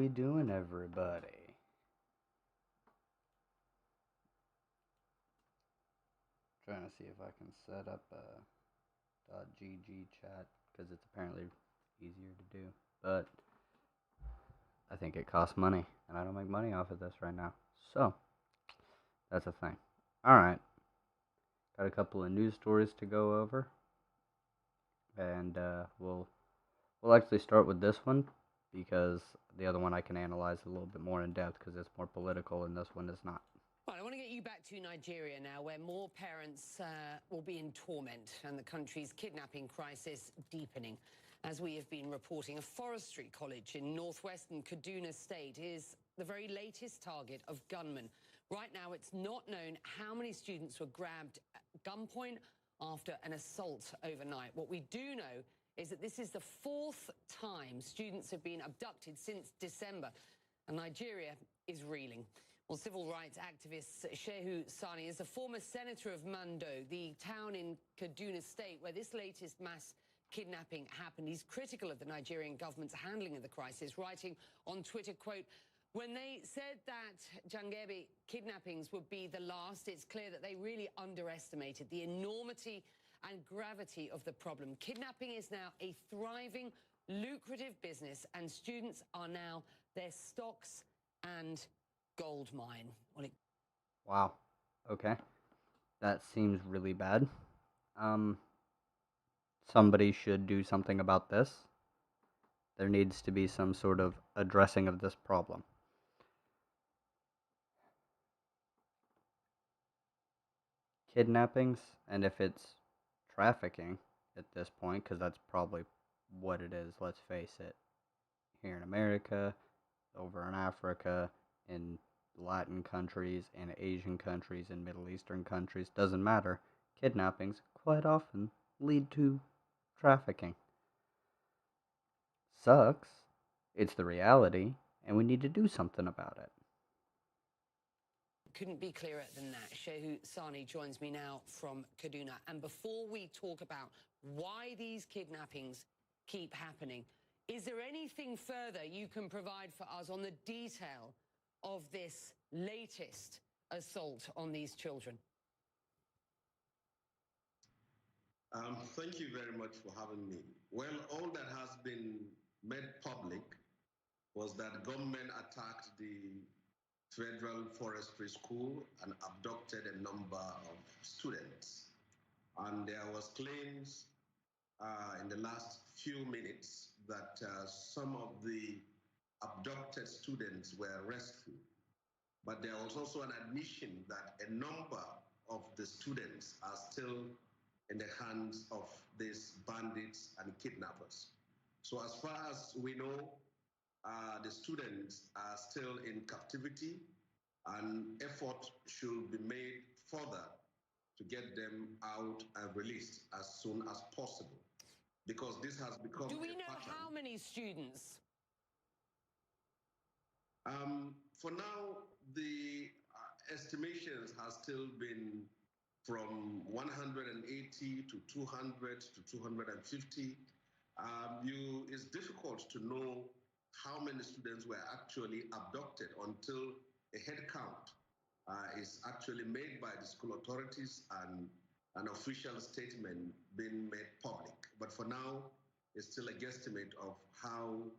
we doing, everybody? Trying to see if I can set up a .gg chat because it's apparently easier to do, but I think it costs money, and I don't make money off of this right now. So that's a thing. All right, got a couple of news stories to go over, and we'll actually start with this one because the other one I can analyze a little bit more in depth because it's more political, and this one is not. Right, I want to get you back to Nigeria now, where more parents will be in torment and the country's kidnapping crisis deepening. As we have been reporting, a forestry college in northwestern Kaduna State is the very latest target of gunmen. Right now, it's not known how many students were grabbed at gunpoint after an assault overnight. What we do know is that this is the fourth time students have been abducted since December, and Nigeria is reeling. Well, civil rights activist Shehu Sani is a former senator of Mando, the town in Kaduna State where this latest mass kidnapping happened. He's critical of the Nigerian government's handling of the crisis, writing on Twitter, quote, "When they said that Jangebe kidnappings would be the last, it's clear that they really underestimated the enormity and gravity of the problem. Kidnapping is now a thriving, lucrative business, and students are now their stocks and gold mine." Wow. Okay. That seems really bad. Somebody should do something about this. There needs to be some sort of addressing of this problem. Kidnappings, and if it's trafficking at this point, because that's probably what it is, let's face it, here in America, over in Africa, in Latin countries, in Asian countries, in Middle Eastern countries, doesn't matter. Kidnappings quite often lead to trafficking. Sucks. It's the reality, and we need to do something about it. Couldn't be clearer than that. Shehu Sani joins me now from Kaduna. And before we talk about why these kidnappings keep happening, is there anything further you can provide for us on the detail of this latest assault on these children? Thank you very much for having me. Well, all that has been made public was that gunmen attacked the Federal Forestry School and abducted a number of students. And there was claims in the last few minutes that some of the abducted students were rescued. But there was also an admission that a number of the students are still in the hands of these bandits and kidnappers. So as far as we know, the students are still in captivity, and effort should be made further to get them out and released as soon as possible, because this has become Do we a know pattern. how many students? For now, the estimations have still been from 180 to 200 to 250. It's difficult to know how many students were actually abducted until a head count is actually made by the school authorities and an official statement being made public. But for now, it's still a guesstimate of how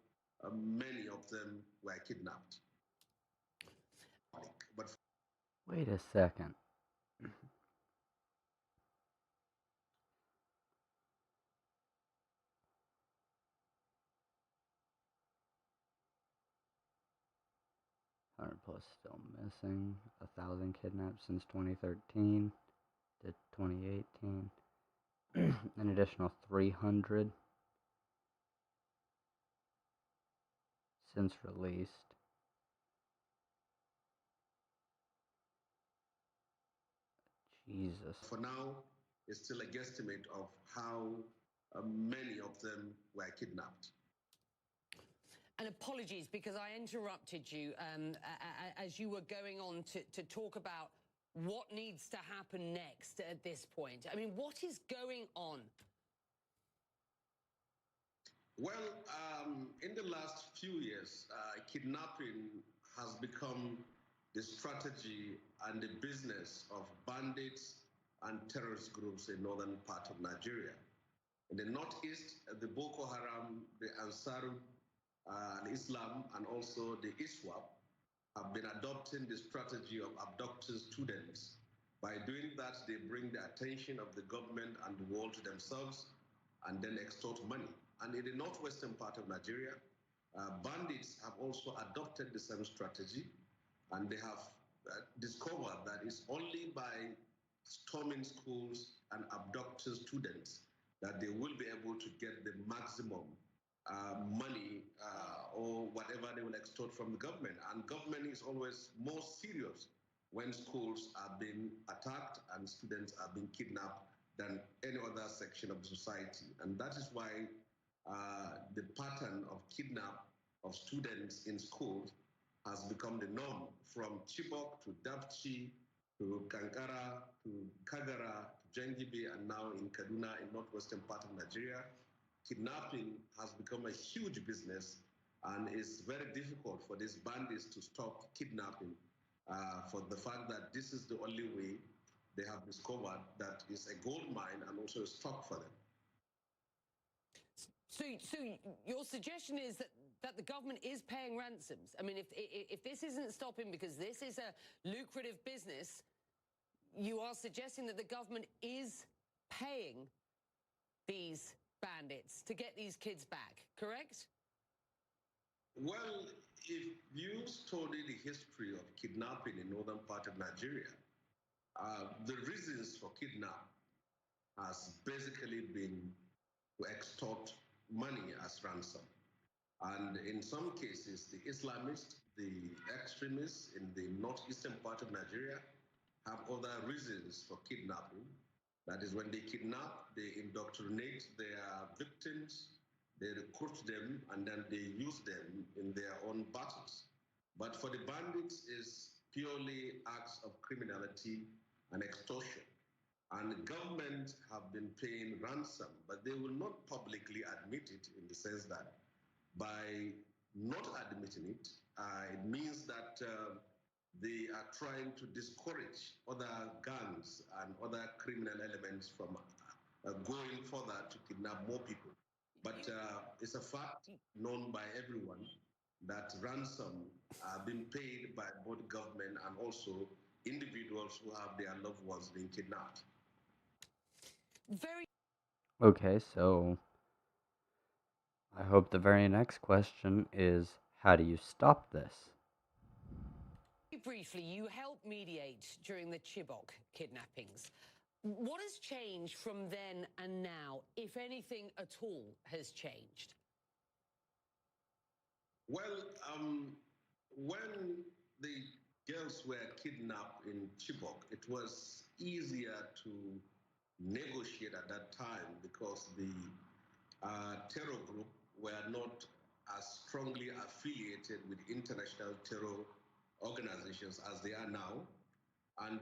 many of them were kidnapped. But Wait a second. 100 plus still missing. 1,000 kidnapped since 2013 to 2018. An additional 300 since released. Jesus. for now, it's still a guesstimate of how many of them were kidnapped. And apologies because I interrupted you as you were going on to talk about what needs to happen next at this point. I mean, what is going on? Well, in the last few years, kidnapping has become the strategy and the business of bandits and terrorist groups in northern part of Nigeria. In the northeast, the Boko Haram, the Ansar al-Islam, and also the ISWAP have been adopting the strategy of abducting students. By doing that, they bring the attention of the government and the world to themselves and then extort money. And in the northwestern part of Nigeria, bandits have also adopted the same strategy, and they have discovered that it's only by storming schools and abducting students that they will be able to get the maximum money or whatever they will extort from the government. And government is always more serious when schools are being attacked and students are being kidnapped than any other section of the society. And that is why the pattern of kidnap of students in schools has become the norm, from Chibok to Dapchi to Kankara to Kagara to Jengibe, and now in Kaduna in northwestern part of Nigeria. Kidnapping has become a huge business, and it's very difficult for these bandits to stop kidnapping for the fact that this is the only way they have discovered that is a gold mine and also a stock for them. So your suggestion is that the government is paying ransoms. I mean, if this isn't stopping because this is a lucrative business, you are suggesting that the government is paying these bandits to get these kids back, correct? Well, if you study the history of kidnapping in northern part of Nigeria, the reasons for kidnap has basically been to extort money as ransom. And in some cases, the Islamists, the extremists in the northeastern part of Nigeria have other reasons for kidnapping. That is, when they kidnap, they indoctrinate their victims, they recruit them, and then they use them in their own battles. But for the bandits, it's purely acts of criminality and extortion. And the government have been paying ransom, but they will not publicly admit it, in the sense that by not admitting it, it means that they are trying to discourage other gangs and other criminal elements from going further to kidnap more people. But it's a fact known by everyone that ransom are being paid by both government and also individuals who have their loved ones being kidnapped. Very Okay, so I hope the very next question is, how do you stop this? briefly, you helped mediate during the Chibok kidnappings. What has changed from then and now, if anything at all has changed? Well, when the girls were kidnapped in Chibok, it was easier to negotiate at that time because the terror group were not as strongly affiliated with international terror organizations as they are now. And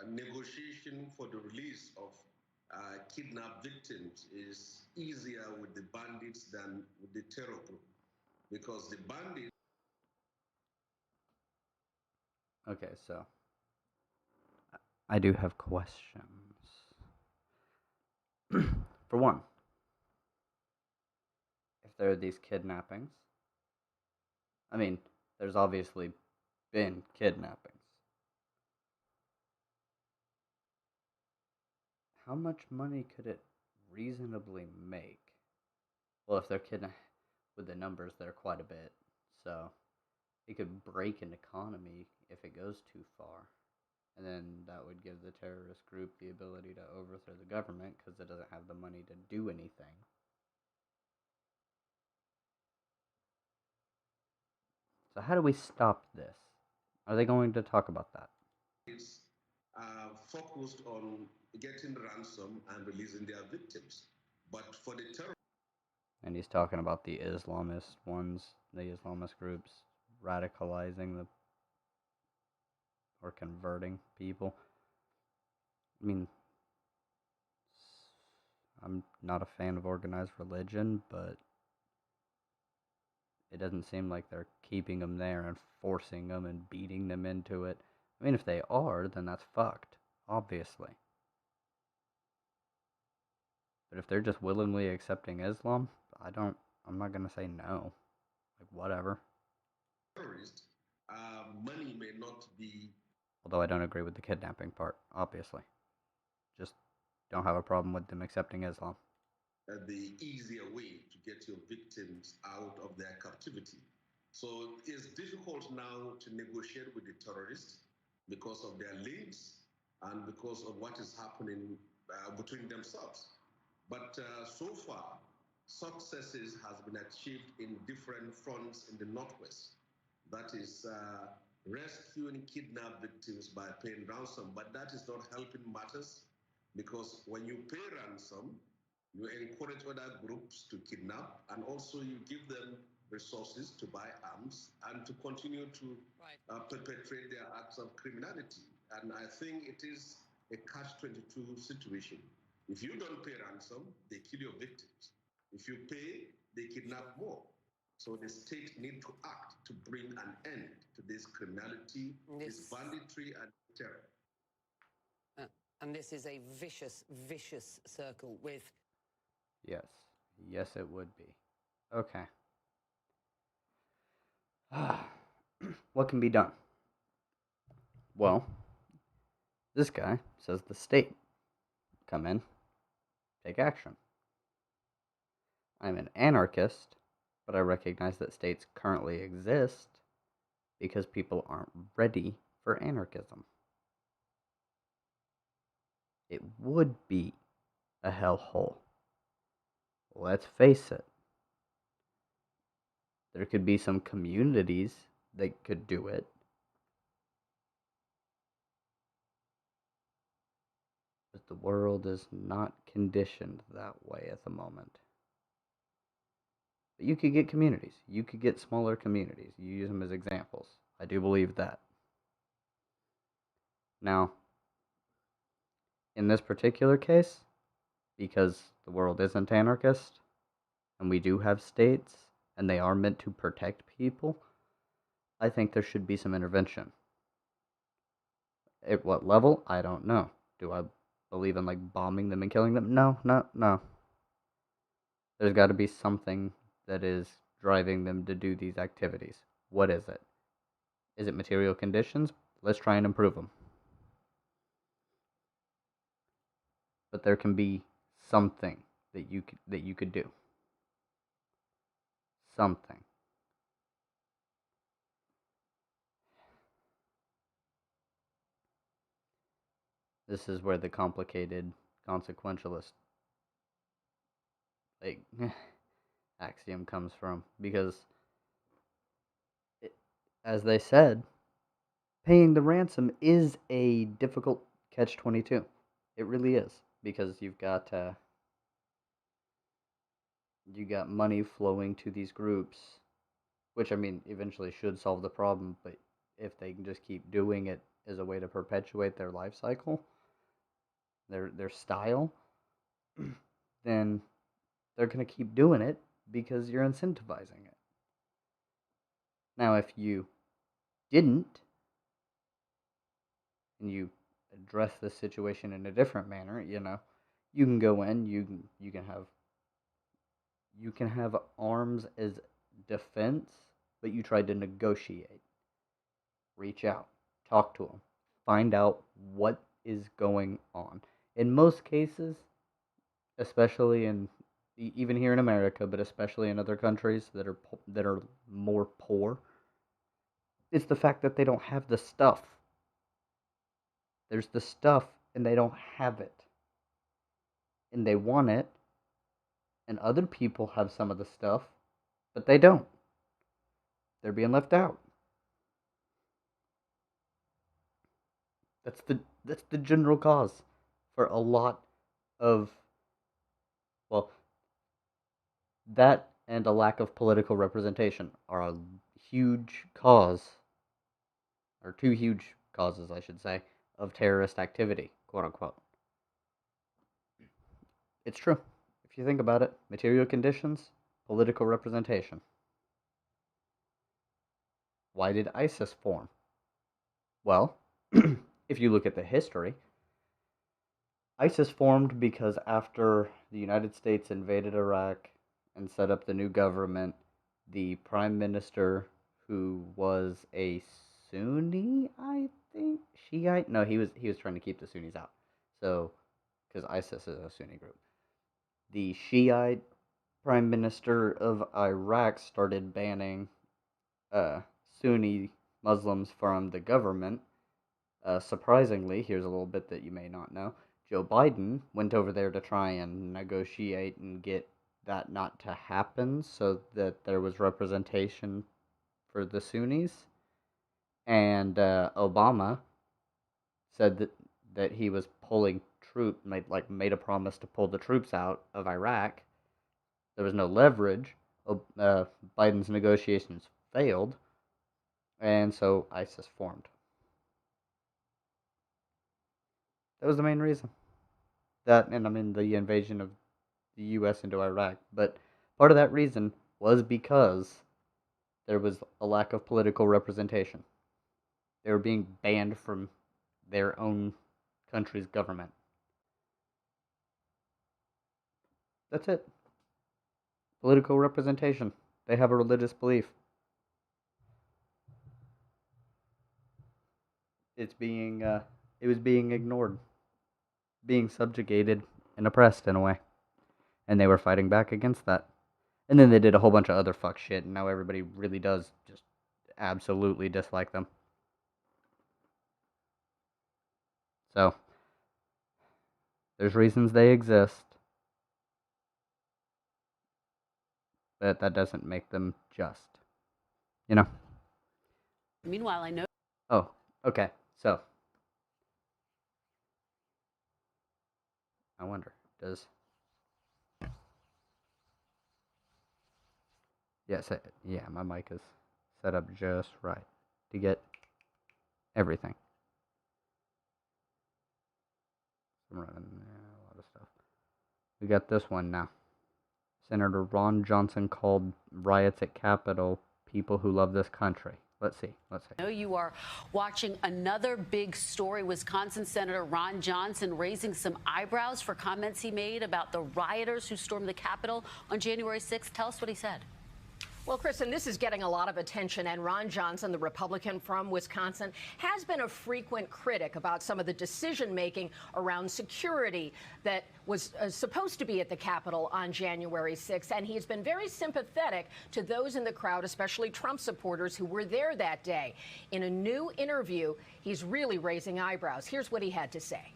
negotiation for the release of kidnapped victims is easier with the bandits than with the terror group, because the bandits. Okay, so I do have questions. For one, if there are these kidnappings, I mean, there's obviously been kidnappings. How much money could it reasonably make? Well, if they're kidnapped, with the numbers, they're quite a bit. So it could break an economy if it goes too far. And then that would give the terrorist group the ability to overthrow the government because it doesn't have the money to do anything. So how do we stop this? Are they going to talk about that? It's focused on getting ransom and releasing their victims. But for the terror. And he's talking about the Islamist ones, the Islamist groups radicalizing the or converting people. I mean, I'm not a fan of organized religion, but it doesn't seem like they're keeping them there and forcing them and beating them into it. I mean, if they are, then that's fucked, obviously. But if they're just willingly accepting Islam, I'm not gonna say no. Like, whatever. Terrorists, money may not be Although I don't agree with the kidnapping part, obviously. Just don't have a problem with them accepting Islam. the easier way to get your victims out of their captivity. So it's difficult now to negotiate with the terrorists because of their links and because of what is happening between themselves. But so far, successes has been achieved in different fronts in the Northwest. That is rescuing kidnapped victims by paying ransom, but that is not helping matters because when you pay ransom, you encourage other groups to kidnap, and also you give them resources to buy arms and to continue to perpetrate their acts of criminality. And I think it is a catch-22 situation. If you don't pay ransom, they kill your victims. If you pay, they kidnap more. So the state need to act to bring an end to this criminality, this banditry, and terror. And this is a vicious, vicious circle with... Yes. Yes, it would be. Okay. What can be done? Well, this guy says the state come in, take action. I'm an anarchist, but I recognize that states currently exist because people aren't ready for anarchism. It would be a hellhole. Let's face it. There could be some communities that could do it. But the world is not conditioned that way at the moment. But you could get communities. You could get smaller communities. You use them as examples. I do believe that. Now, in this particular case, because the world isn't anarchist, and we do have states, and they are meant to protect people, I think there should be some intervention. At what level? I don't know. Do I believe in, like, bombing them and killing them? No. There's got to be something that is driving them to do these activities. What is it? Is it material conditions? Let's try and improve them. But there can be something that you could do. Something. This is where the complicated consequentialist axiom comes from, because as they said, paying the ransom is a difficult catch-22. It really is, because you got money flowing to these groups, which, I mean, eventually should solve the problem, but if they can just keep doing it as a way to perpetuate their life cycle, their style, then they're going to keep doing it because you're incentivizing it. Now, if you didn't, and you address this situation in a different manner, you can go in, you can have arms as defense, but you try to negotiate. Reach out, talk to them, find out what is going on. In most cases, especially even here in America, but especially in other countries that are more poor, it's the fact that they don't have the stuff. There's the stuff and they don't have it. And they want it, and other people have some of the stuff, but they don't. They're being left out. That's the general cause for a lot of, well, that and a lack of political representation are a huge cause, or two huge causes, I should say, of terrorist activity, quote unquote. It's true. if you think about it, material conditions, political representation. Why did ISIS form? Well, if you look at the history, ISIS formed because after the United States invaded Iraq and set up the new government, the prime minister, who was a Sunni, I think, Shiite. No, he was trying to keep the Sunnis out. So, because ISIS is a Sunni group, the Shiite prime minister of Iraq started banning Sunni Muslims from the government. Surprisingly, here's a little bit that you may not know. Joe Biden went over there to try and negotiate and get that not to happen so that there was representation for the Sunnis. And Obama said that he was pulling made a promise to pull the troops out of Iraq. There was no leverage. Biden's negotiations failed, and so ISIS formed. That was the main reason. That, and I mean the invasion of the U.S. into Iraq. But part of that reason was because there was a lack of political representation. They were being banned from their own country's government. That's it. Political representation. They have a religious belief. It was being ignored, being subjugated and oppressed in a way, and they were fighting back against that. And then they did a whole bunch of other fuck shit, and now everybody really does just absolutely dislike them. So, there's reasons they exist, but that doesn't make them just. You know? Meanwhile, I know. Oh, okay. So, I wonder, does... Yes, yeah, my mic is set up just right to get everything. I'm running a lot of stuff. We got this one now. Senator Ron Johnson called riots at Capitol people who love this country. Let's see. I know you are watching another big story. Wisconsin Senator Ron Johnson raising some eyebrows for comments he made about the rioters who stormed the Capitol on January 6th. Tell us what he said. Well, Kristen, this is getting a lot of attention, and Ron Johnson, the Republican from Wisconsin, has been a frequent critic about some of the decision-making around security that was supposed to be at the Capitol on January 6th, and he's been very sympathetic to those in the crowd, especially Trump supporters who were there that day. In a new interview, he's really raising eyebrows. Here's what he had to say.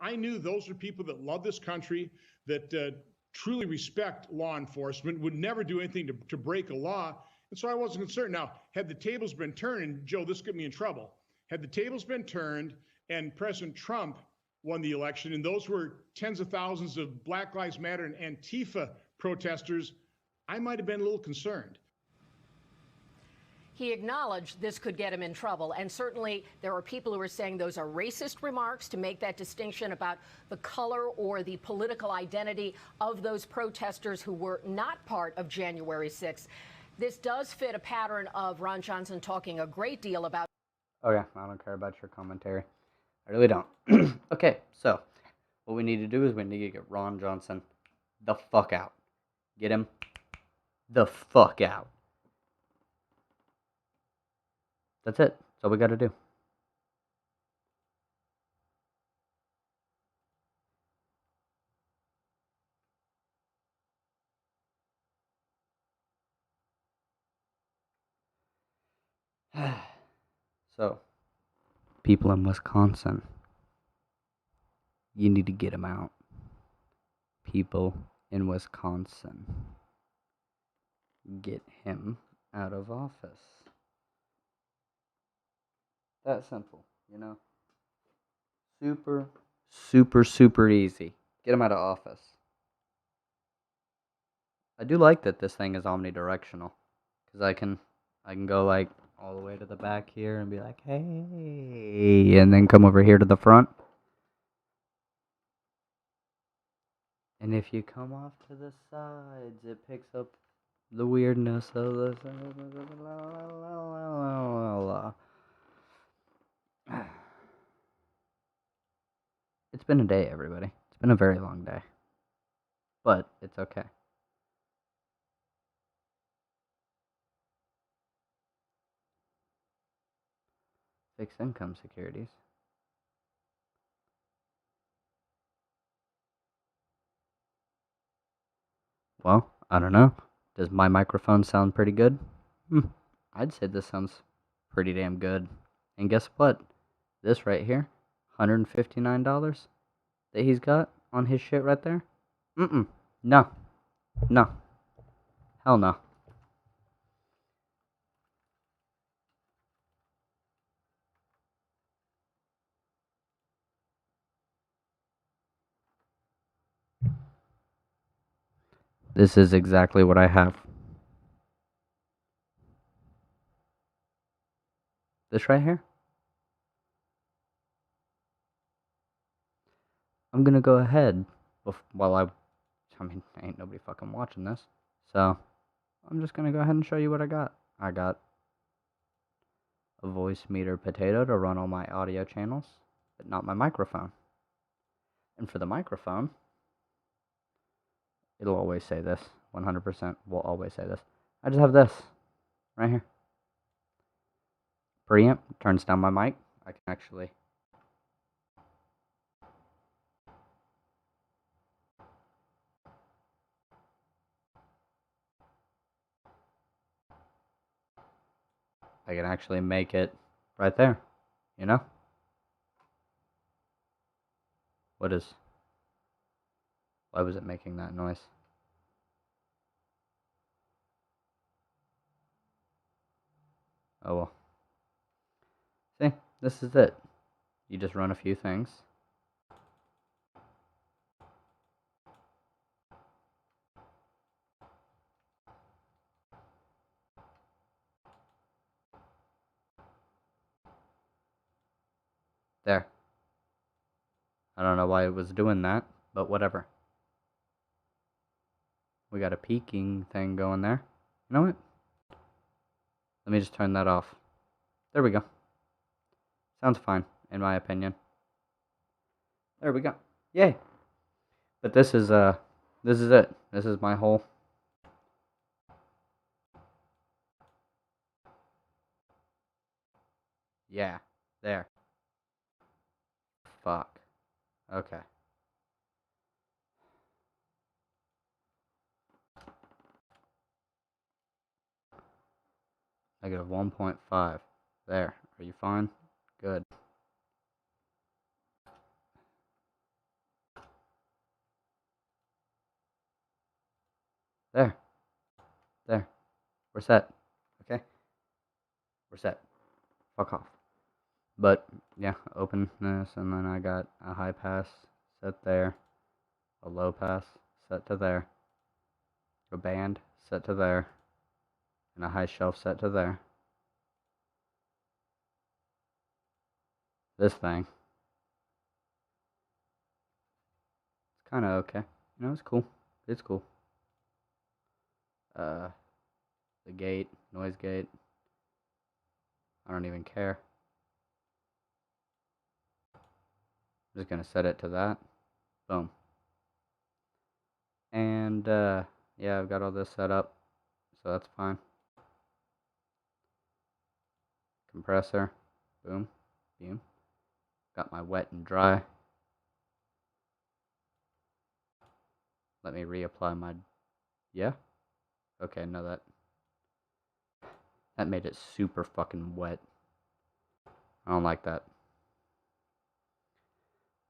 I knew those are people that love this country, that truly respect law enforcement, would never do anything to break a law. And so I wasn't concerned. Now, had the tables been turned, and Joe, this got me in trouble. Had the tables been turned and President Trump won the election, and those were tens of thousands of Black Lives Matter and Antifa protesters, I might have been a little concerned. He acknowledged this could get him in trouble, and certainly there are people who are saying those are racist remarks to make that distinction about the color or the political identity of those protesters who were not part of January 6th. This does fit a pattern of Ron Johnson talking a great deal about... Oh yeah, I don't care about your commentary. I really don't. Okay, so what we need to do is we need to get Ron Johnson the fuck out. Get him the fuck out. That's it. That's all we got to do. So, people in Wisconsin, you need to get him out. People in Wisconsin, get him out of office. That simple, you know? Super, super, super easy. Get him out of office. I do like that this thing is omnidirectional, because I can go like all the way to the back here and be like, hey, and then come over here to the front. And if you come off to the sides, it picks up the weirdness of the. It's been a day, everybody. It's been a very long day. But it's okay. Fixed income securities. Well, I don't know. Does my microphone sound pretty good? I'd say this sounds pretty damn good. And guess what? This right here, $159 that he's got on his shit right there? No. No. Hell no. This is exactly what I have. This right here. I'm gonna go ahead while I mean, ain't nobody fucking watching this. So, I'm just gonna go ahead and show you what I got. I got a voice meter potato to run all my audio channels, but not my microphone. And for the microphone, it'll always say this. 100% will always say this. I just have this right here. Preamp turns down my mic. I can actually. I can actually make it right there. You know? Why was it making that noise? Oh well. See, this is it. You just run a few things. There. I don't know why it was doing that, but whatever. We got a peaking thing going there. You know what? Let me just turn that off. There we go. Sounds fine, in my opinion. There we go. Yay! But this is it. This is my whole. Yeah, there. Fuck. Okay. Negative 1.5. There. Are you fine? Good. There. There. We're set. Okay? We're set. Fuck off. But, yeah, open this, and then I got a high pass set there, a low pass set to there, a band set to there, and a high shelf set to there. This thing. It's kind of okay. You know, it's cool. It's cool. The gate, noise gate. I don't even care. I'm just going to set it to that. Boom. And, yeah, I've got all this set up, so that's fine. Compressor. Boom. Boom. Got my wet and dry. Let me reapply my... Yeah? Okay, no, that made it super fucking wet. I don't like that.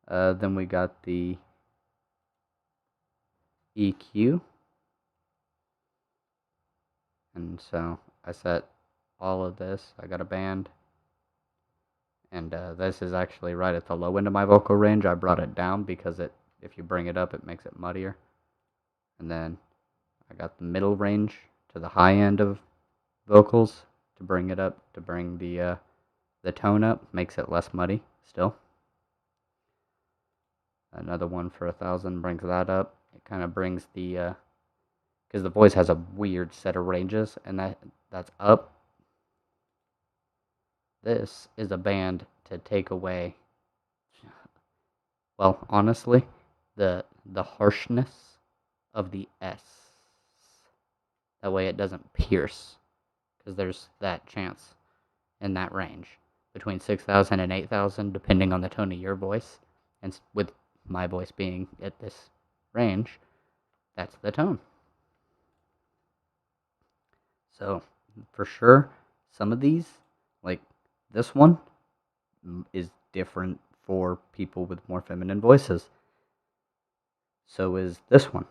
Then we got the EQ. And so I set all of this. I got a band. And this is actually right at the low end of my vocal range. I brought it down because if you bring it up, it makes it muddier. And then I got the middle range to the high end of vocals to bring it up, to bring the tone up, makes it less muddy still. Another one for 1,000 brings that up, it kind of brings the because the voice has a weird set of ranges, and that's up. This is a band to take away, well, honestly, the harshness of the S. That way it doesn't pierce, because there's that chance in that range between 6,000 and 8,000, depending on the tone of your voice. And with my voice being at this range, that's the tone. So, for sure, some of these, like this one, is different for people with more feminine voices. So is this one.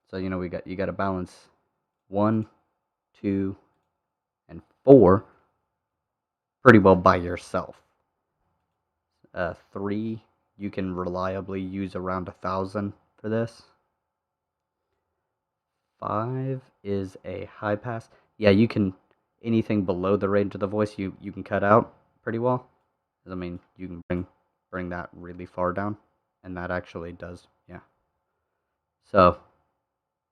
So you got to balance 1, 2, and 4 pretty well by yourself. 3, you can reliably use around 1,000 for this. 5 is a high pass. Yeah, you can, anything below the range of the voice, you can cut out pretty well. I mean, you can bring that really far down, and that actually does, yeah. So,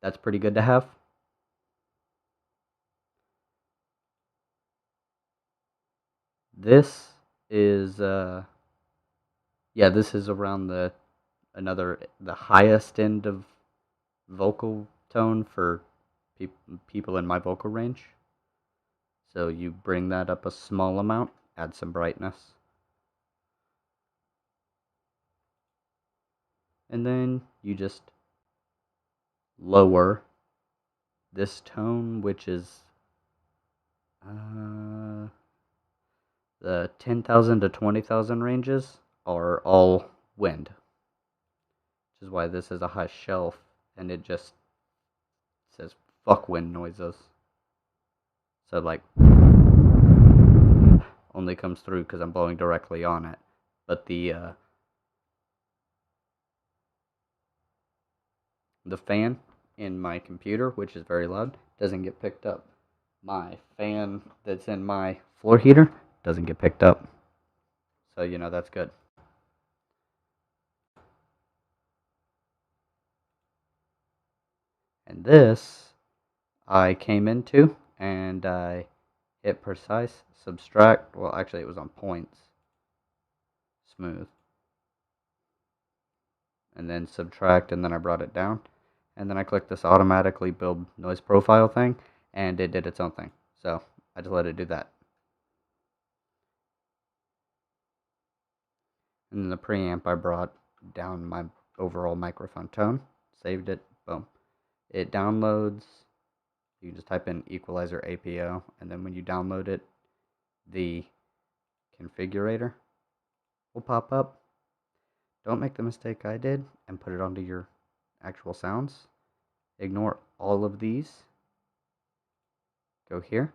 that's pretty good to have. This is, yeah, this is around the highest end of vocal tone for people in my vocal range. So you bring that up a small amount, add some brightness. And then you just lower this tone, which is the 10,000 to 20,000 ranges are all wind. Which is why this is a high shelf, and it just says fuck wind noises. So like only comes through because I'm blowing directly on it. But the fan in my computer, which is very loud, doesn't get picked up. My fan that's in my floor heater doesn't get picked up. So, that's good. And this, I came into, and I hit precise, subtract. Well, actually, it was on points. Smooth. And then subtract, and then I brought it down. And then I clicked this automatically build noise profile thing, and it did its own thing. So I just let it do that. And then the preamp, I brought down my overall microphone tone, saved it, boom. It downloads, you just type in equalizer APO, and then when you download it, the configurator will pop up. Don't make the mistake I did and put it onto your actual sounds. Ignore all of these. Go here.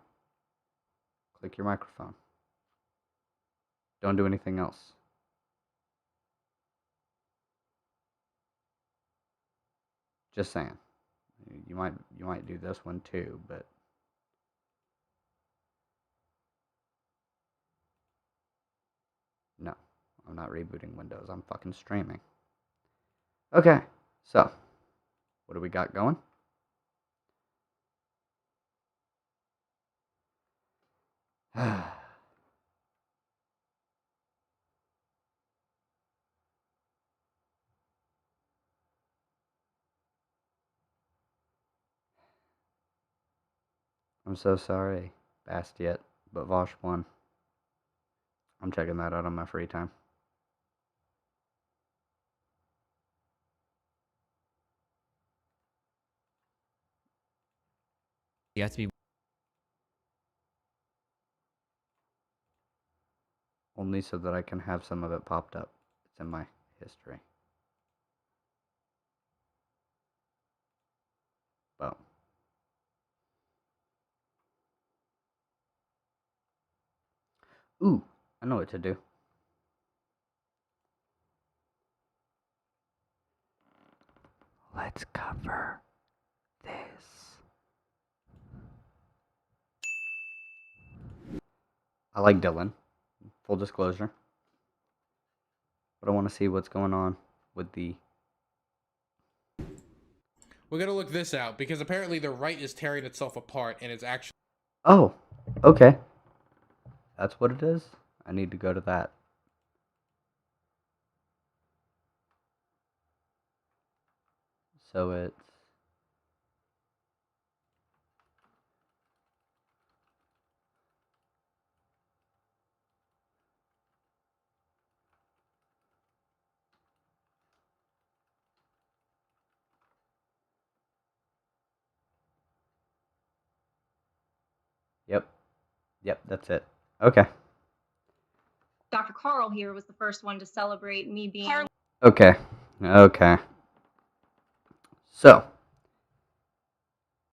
Click your microphone. Don't do anything else. Just saying. You might do this one too, but no. I'm not rebooting Windows. I'm fucking streaming. Okay. So, what do we got going? I'm so sorry, Bastiat, but Vosh won. I'm checking that out on my free time. You have to be only so that I can have some of it popped up. It's in my history. Boom. Ooh, I know what to do. Let's cover this. I like Dylan, full disclosure. But I want to see what's going on with the we're going to look this out because apparently the right is tearing itself apart and it's actually... Oh, okay. That's what it is? I need to go to that. So it's... Yep, that's it. Okay. Dr. Carl here was the first one to celebrate me being... Okay. So,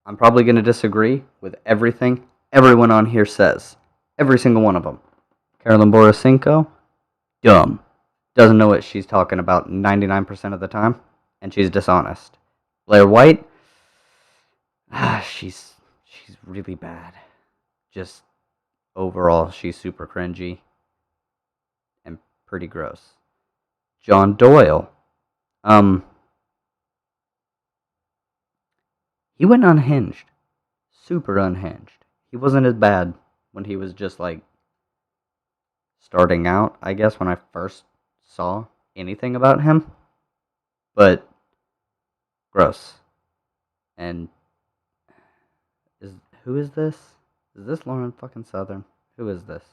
I'm probably going to disagree with everything everyone on here says. Every single one of them. Carolyn Borisenko, dumb. Doesn't know what she's talking about 99% of the time, and she's dishonest. Blair White, she's really bad. Just overall, she's super cringy and pretty gross. John Doyle, he went unhinged. Super unhinged. He wasn't as bad when he was just like starting out, I guess, when I first saw anything about him. But gross. And who is this? Is this Lauren fucking Southern? Who is this?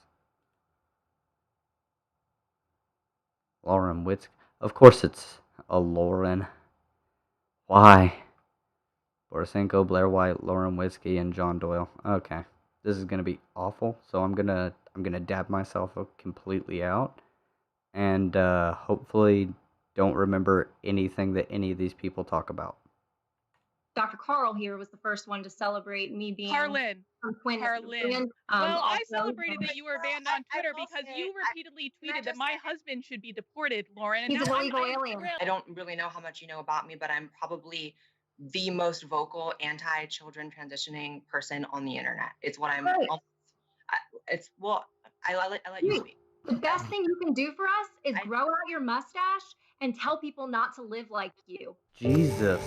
Lauren Witzke. Of course it's a Lauren. Why? Borisenko, Blair White, Lauren Witzke, and John Doyle. Okay. This is gonna be awful, so I'm gonna dab myself completely out. And hopefully don't remember anything that any of these people talk about. Dr. Carl here was the first one to celebrate me being... Carlin. Well, I celebrated that you were banned on Twitter because you repeatedly tweeted that my husband should be deported, Lauren. And he's now an illegal alien. I don't really know how much you know about me, but I'm probably the most vocal anti-children transitioning person on the internet. It's what I'm... Right. I'll let you speak. The best thing you can do for us is grow out your mustache and tell people not to live like you. Jesus.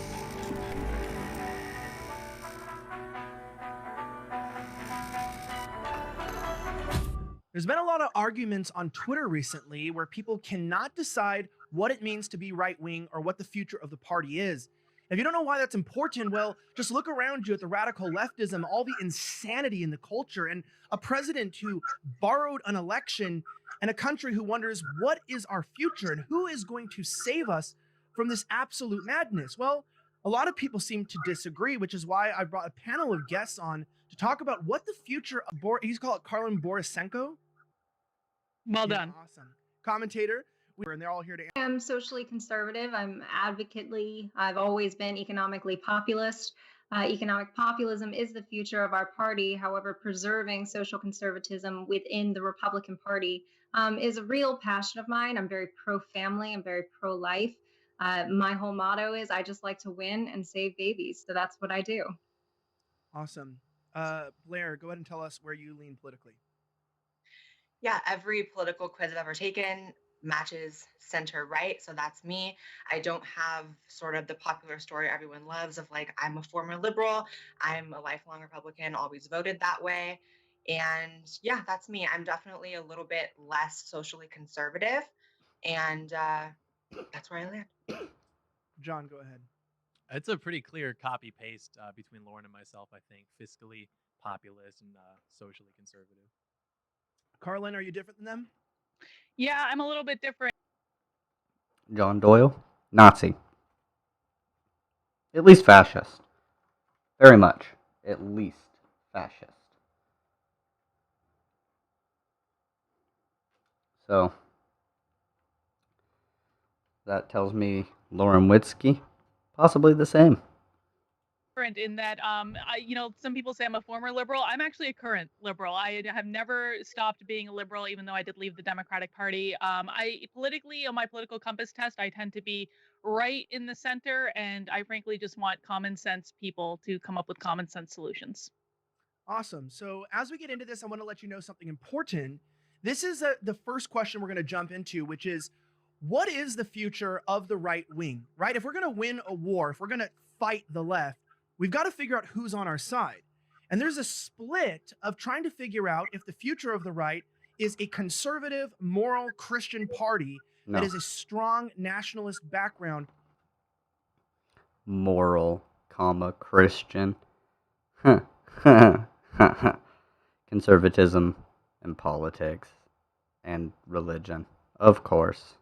There's been a lot of arguments on Twitter recently where people cannot decide what it means to be right-wing or what the future of the party is. If you don't know why that's important, well, just look around you at the radical leftism, all the insanity in the culture, and a president who borrowed an election and a country who wonders what is our future and who is going to save us from this absolute madness. Well, a lot of people seem to disagree, which is why I brought a panel of guests on to talk about what the future of he's called Carlin Borisenko. Well done. Awesome. Commentator, and they're all here to answer. I'm socially conservative. I'm advocately. I've always been economically populist. Economic populism is the future of our party. However, preserving social conservatism within the Republican Party is a real passion of mine. I'm very pro-family. I'm very pro-life. My whole motto is I just like to win and save babies. So that's what I do. Awesome. Blair, go ahead and tell us where you lean politically. Yeah, every political quiz I've ever taken matches center right. So that's me. I don't have sort of the popular story everyone loves of like, I'm a former liberal, I'm a lifelong Republican, always voted that way. And yeah, that's me. I'm definitely a little bit less socially conservative. And that's where I land. John, go ahead. It's a pretty clear copy paste between Lauren and myself, I think. Fiscally populist and socially conservative. Carlin, are you different than them? Yeah, I'm a little bit different. John Doyle, Nazi. At least fascist. Very much. At least fascist. So, that tells me Lauren Witzke, possibly the same. In that, some people say I'm a former liberal. I'm actually a current liberal. I have never stopped being a liberal, even though I did leave the Democratic Party. I politically, on my political compass test, I tend to be right in the center, and I frankly just want common sense people to come up with common sense solutions. Awesome. So as we get into this, I want to let you know something important. This is the first question we're going to jump into, which is, what is the future of the right wing, right? If we're going to win a war, if we're going to fight the left, we've got to figure out who's on our side. And there's a split of trying to figure out if the future of the right is a conservative, moral Christian party that No. is a strong nationalist background. Moral, Christian. Conservatism and politics and religion. Of course.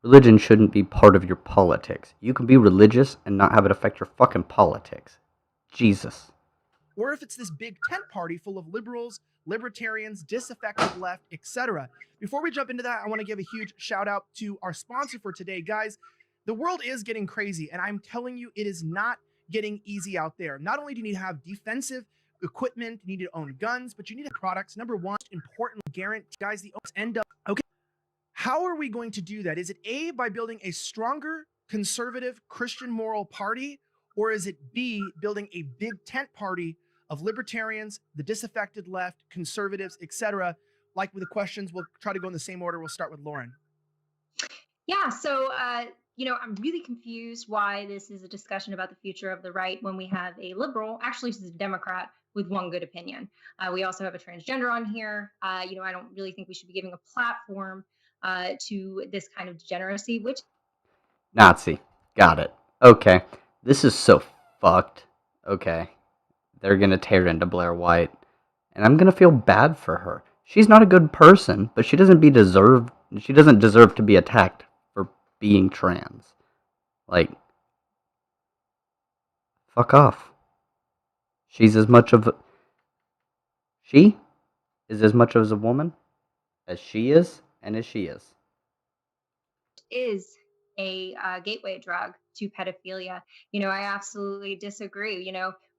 Religion shouldn't be part of your politics. You can be religious and not have it affect your fucking politics. Jesus. Or if it's this big tent party full of liberals, libertarians, disaffected left, etc. Before we jump into that, I want to give a huge shout out to our sponsor for today. Guys, the world is getting crazy, and I'm telling you, it is not getting easy out there. Not only do you need to have defensive equipment, you need to own guns, but you need products. Number one, important, guarantee, guys, the owners end up, okay. How are we going to do that? Is it A, by building a stronger conservative Christian moral party, or is it B, building a big tent party of libertarians, the disaffected left, conservatives, etc.? Like with the questions, we'll try to go in the same order. We'll start with Lauren. Yeah, so I'm really confused why this is a discussion about the future of the right when we have a liberal, actually this is a Democrat, with one good opinion. We also have a transgender on here. I don't really think we should be giving a platform to this kind of degeneracy, which Nazi. Got it. Okay. This is so fucked. Okay. They're gonna tear into Blair White. And I'm gonna feel bad for her. She's not a good person, but she doesn't deserve to be attacked for being trans. Like, fuck off. She is as much of a woman as she is, and as she is. is a gateway drug to pedophilia. I absolutely disagree.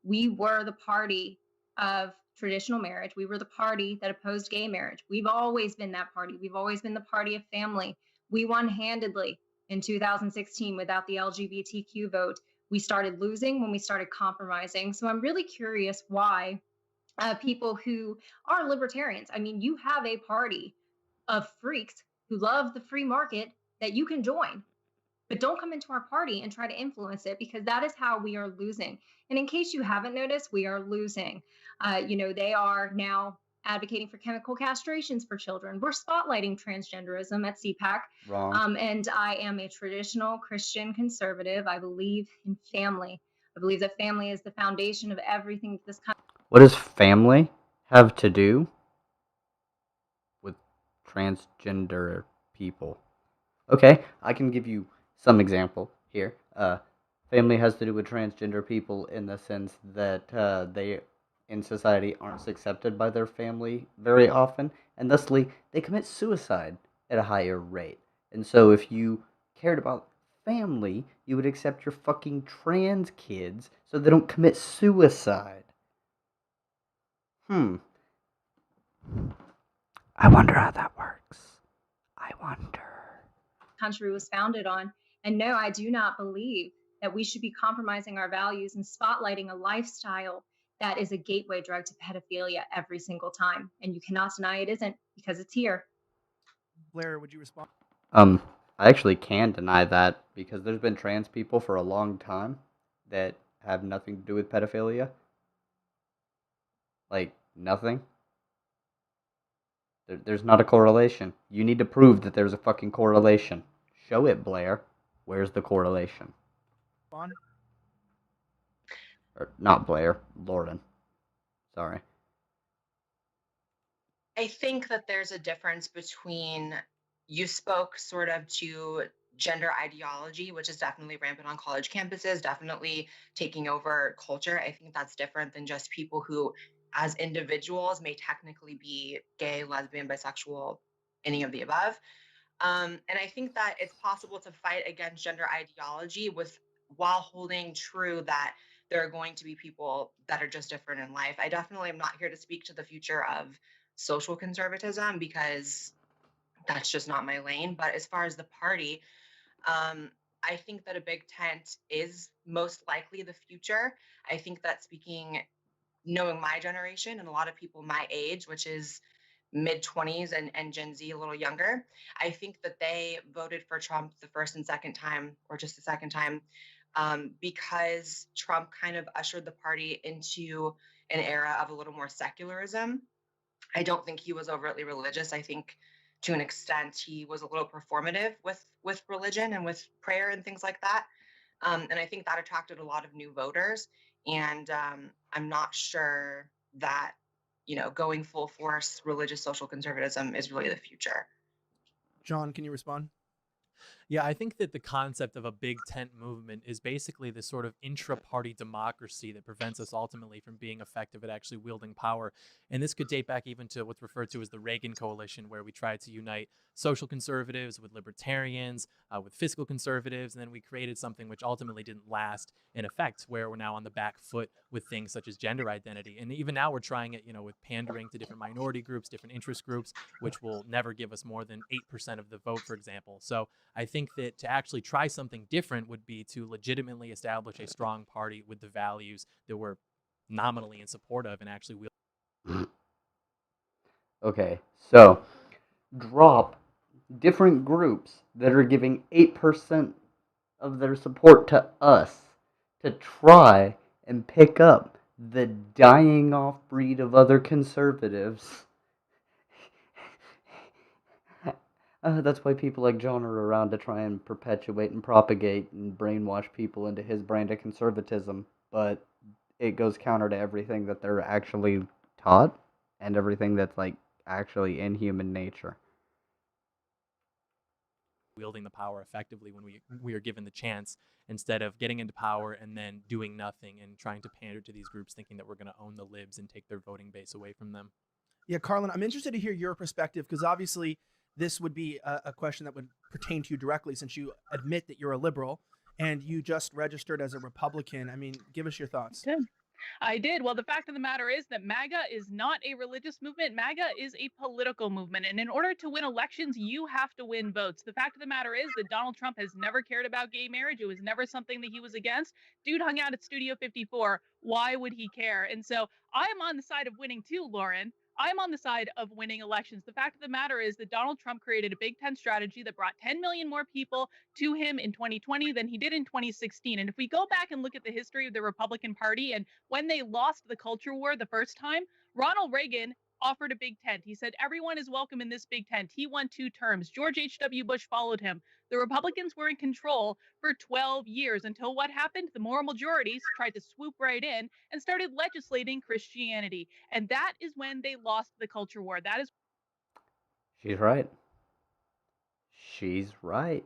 We were the party of traditional marriage. We were the party that opposed gay marriage. We've always been that party. We've always been the party of family. We won handedly in 2016 without the LGBTQ vote. We started losing when we started compromising. So I'm really curious why people who are libertarians, you have a party of freaks who love the free market that you can join, but don't come into our party and try to influence it, because that is how we are losing. And in case you haven't noticed, we are losing. They are now advocating for chemical castrations for children. We're spotlighting transgenderism at CPAC. Wrong. And I am a traditional Christian conservative. I believe in family. I believe that family is the foundation of everything that this country. What does family have to do with transgender people? Okay, I can give you some example here. Family has to do with transgender people in the sense that they in society aren't accepted by their family very often, and thusly they commit suicide at a higher rate. And so if you cared about family, you would accept your fucking trans kids so they don't commit suicide. I wonder how that works. I wonder. Country was founded on. And no, I do not believe that we should be compromising our values and spotlighting a lifestyle that is a gateway drug to pedophilia every single time. And you cannot deny it isn't, because it's here. Blair, would you respond? I actually can deny that, because there's been trans people for a long time that have nothing to do with pedophilia. Like, nothing. There's not a correlation. You need to prove that there's a fucking correlation. Show it, Blair. Where's the correlation? Bon? Or, not Blair, Lauren. Sorry. I think that there's a difference between, you spoke sort of to gender ideology, which is definitely rampant on college campuses, definitely taking over culture. I think that's different than just people who, as individuals, may technically be gay, lesbian, bisexual, any of the above. And I think that it's possible to fight against gender ideology while holding true that there are going to be people that are just different in life. I definitely am not here to speak to the future of social conservatism, because that's just not my lane. But as far as the party, I think that a big tent is most likely the future. I think that knowing my generation and a lot of people my age, which is mid-20s and Gen Z a little younger, I think that they voted for Trump the first and second time, or just the second time, because Trump kind of ushered the party into an era of a little more secularism. I don't think he was overtly religious. I think to an extent he was a little performative with religion and with prayer and things like that. And I think that attracted a lot of new voters. And I'm not sure that, going full force religious social conservatism is really the future. John, can you respond? Yeah, I think that the concept of a big tent movement is basically this sort of intra-party democracy that prevents us ultimately from being effective at actually wielding power. And this could date back even to what's referred to as the Reagan coalition, where we tried to unite social conservatives with libertarians, with fiscal conservatives, and then we created something which ultimately didn't last in effect, where we're now on the back foot with things such as gender identity. And even now we're trying it, with pandering to different minority groups, different interest groups, which will never give us more than 8% of the vote, for example. So I think that to actually try something different would be to legitimately establish a strong party with the values that we're nominally in support of and actually wield. Okay, so drop different groups that are giving 8% of their support to us to try and pick up the dying off breed of other conservatives. That's why people like John are around, to try and perpetuate and propagate and brainwash people into his brand of conservatism. But it goes counter to everything that they're actually taught and everything that's like actually in human nature. Wielding the power effectively when we are given the chance, instead of getting into power and then doing nothing and trying to pander to these groups thinking that we're going to own the libs and take their voting base away from them. Yeah, Carlin, I'm interested to hear your perspective, because obviously this would be a question that would pertain to you directly, since you admit that you're a liberal and you just registered as a Republican. I mean, give us your thoughts. Good. I did. Well, the fact of the matter is that MAGA is not a religious movement. MAGA is a political movement. And in order to win elections, you have to win votes. The fact of the matter is that Donald Trump has never cared about gay marriage. It was never something that he was against. Dude hung out at Studio 54. Why would he care? And so I'm on the side of winning too, Lauren. I'm on the side of winning elections. The fact of the matter is that Donald Trump created a Big Tent strategy that brought 10 million more people to him in 2020 than he did in 2016. And if we go back and look at the history of the Republican Party and when they lost the culture war the first time, Ronald Reagan offered a big tent. He said, everyone is welcome in this big tent. He won 2 terms. George H.W. Bush followed him. The Republicans were in control for 12 years until what happened? The moral majorities tried to swoop right in and started legislating Christianity. And that is when they lost the culture war. That is. She's right. She's right.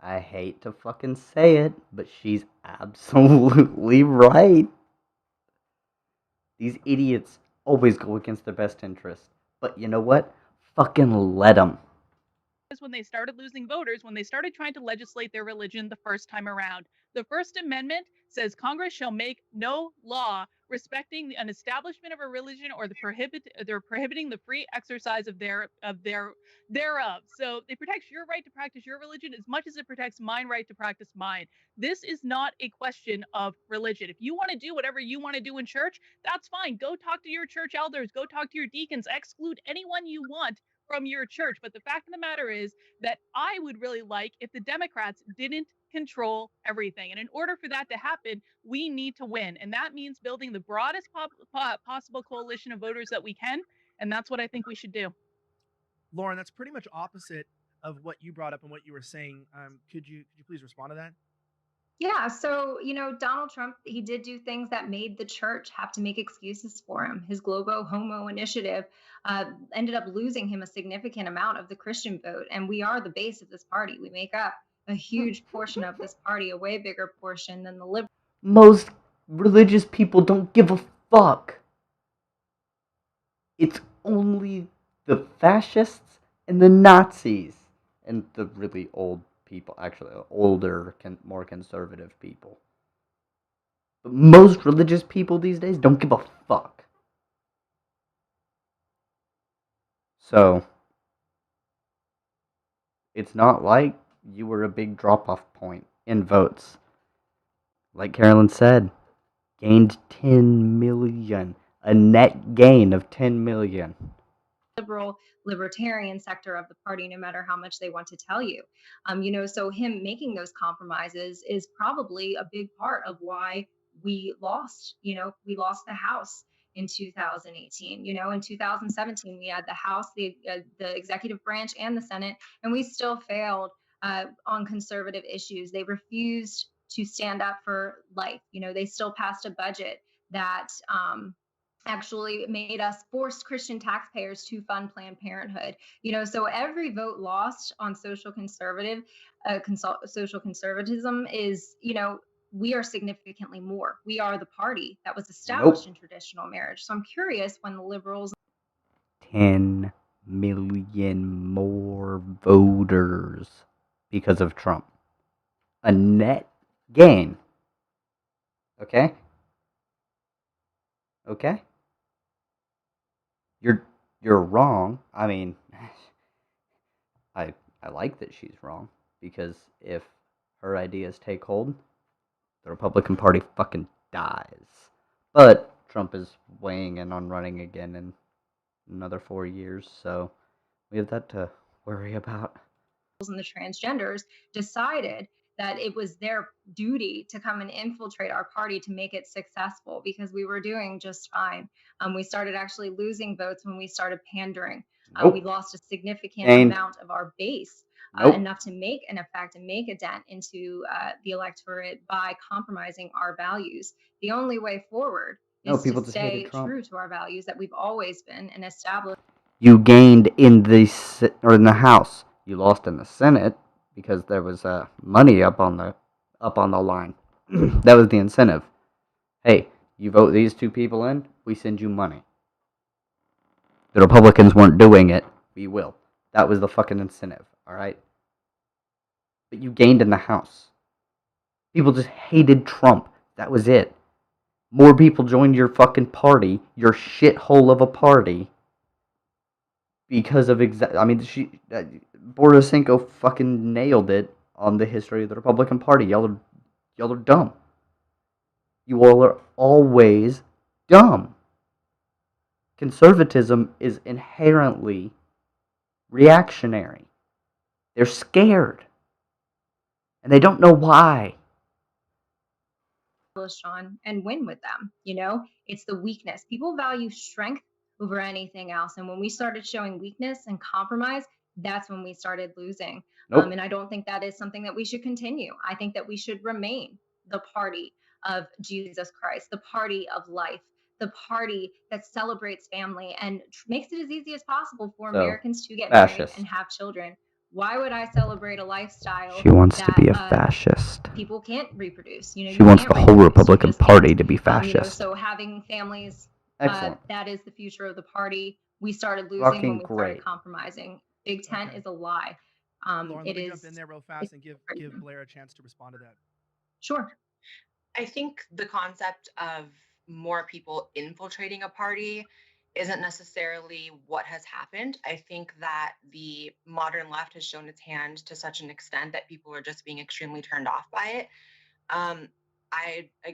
I hate to fucking say it, but she's absolutely right. These idiots always go against their best interest. But you know what? Fucking let them. When they started losing voters, when they started trying to legislate their religion the first time around. The First Amendment says Congress shall make no law respecting an establishment of a religion or they're prohibiting the free exercise of thereof. So it protects your right to practice your religion as much as it protects my right to practice mine. This is not a question of religion. If you want to do whatever you want to do in church, that's fine. Go talk to your church elders, go talk to your deacons, exclude anyone you want from your church. But the fact of the matter is that I would really like if the Democrats didn't control everything. And in order for that to happen, we need to win. And that means building the broadest possible coalition of voters that we can. And that's what I think we should do. Lauren, that's pretty much opposite of what you brought up and what you were saying. Could you please respond to that? Yeah, so, Donald Trump, he did do things that made the church have to make excuses for him. His Globo Homo initiative ended up losing him a significant amount of the Christian vote. And we are the base of this party. We make up a huge portion of this party, a way bigger portion than the liberals. Most religious people don't give a fuck. It's only the fascists and the Nazis and the really old people, actually older, more conservative people. But most religious people these days don't give a fuck. So, it's not like you were a big drop-off point in votes. Like Carolyn said, gained 10 million. A net gain of 10 million. liberal libertarian sector of the party, no matter how much they want to tell you. So him making those compromises is probably a big part of why we lost the House in 2018. In 2017, we had the House, the executive branch, and the Senate, and we still failed on conservative issues. They refused to stand up for life. They still passed a budget that actually made us forced Christian taxpayers to fund Planned Parenthood. So every vote lost on social conservatism is, we are significantly more. We are the party that was established in traditional marriage. So I'm curious when the liberals 10 million more voters because of Trump. A net gain. Okay? Okay? You're wrong. I mean, I like that she's wrong, because if her ideas take hold, the Republican Party fucking dies. But Trump is weighing in on running again in another 4 years, so we have that to worry about. and the transgenders decided that it was their duty to come and infiltrate our party to make it successful, because we were doing just fine. We started actually losing votes when we started pandering. We lost a significant amount of our base, enough to make an effect and make a dent into the electorate by compromising our values. The only way forward is to stay true to our values that we've always been and established. You gained in the House. You lost in the Senate because there was money up on the line. That was the incentive. Hey, you vote these two people in, we send you money. The Republicans weren't doing it. We will. That was the fucking incentive, alright? But you gained in the House. People just hated Trump. That was it. More people joined your fucking party, your shithole of a party, because of Borisenko fucking nailed it on the history of the Republican Party. Y'all are dumb. You all are always dumb. Conservatism is inherently reactionary. They're scared. And they don't know why. On and win with them. It's the weakness. People value strength over anything else. And when we started showing weakness and compromise, that's when we started losing. And I don't think that is something that we should continue. I think that we should remain the party of Jesus Christ, the party of life, the party that celebrates family and makes it as easy as possible for Americans to get married and have children. Why would I celebrate a lifestyle? She wants to be a fascist. People can't reproduce. She wants the whole Republican Party to be fascist. So having families, that is the future of the party. We started losing when we started compromising. Big Tent is a lie. Lauren, let me jump in there real fast and give Blair a chance to respond to that. Sure. I think the concept of more people infiltrating a party isn't necessarily what has happened. I think that the modern left has shown its hand to such an extent that people are just being extremely turned off by it.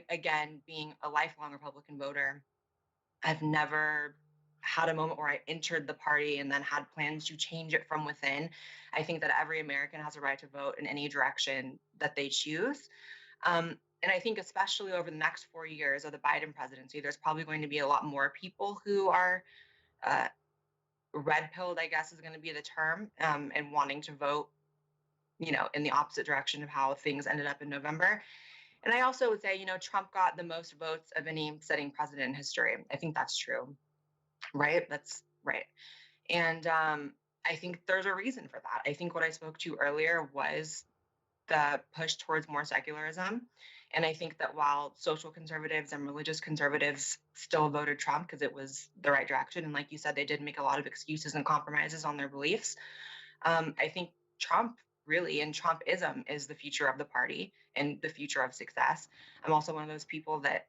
Again, being a lifelong Republican voter, I've never had a moment where I entered the party and then had plans to change it from within. I think that every American has a right to vote in any direction that they choose. And I think especially over the next 4 years of the Biden presidency, there's probably going to be a lot more people who are red-pilled, I guess is going to be the term, and wanting to vote, in the opposite direction of how things ended up in November. And I also would say, Trump got the most votes of any sitting president in history. I think that's true, right? That's right. And I think there's a reason for that. I think what I spoke to earlier was the push towards more secularism. And I think that while social conservatives and religious conservatives still voted Trump because it was the right direction, and like you said, they did make a lot of excuses and compromises on their beliefs, I think Trump really, and Trumpism is the future of the party and the future of success. I'm also one of those people that...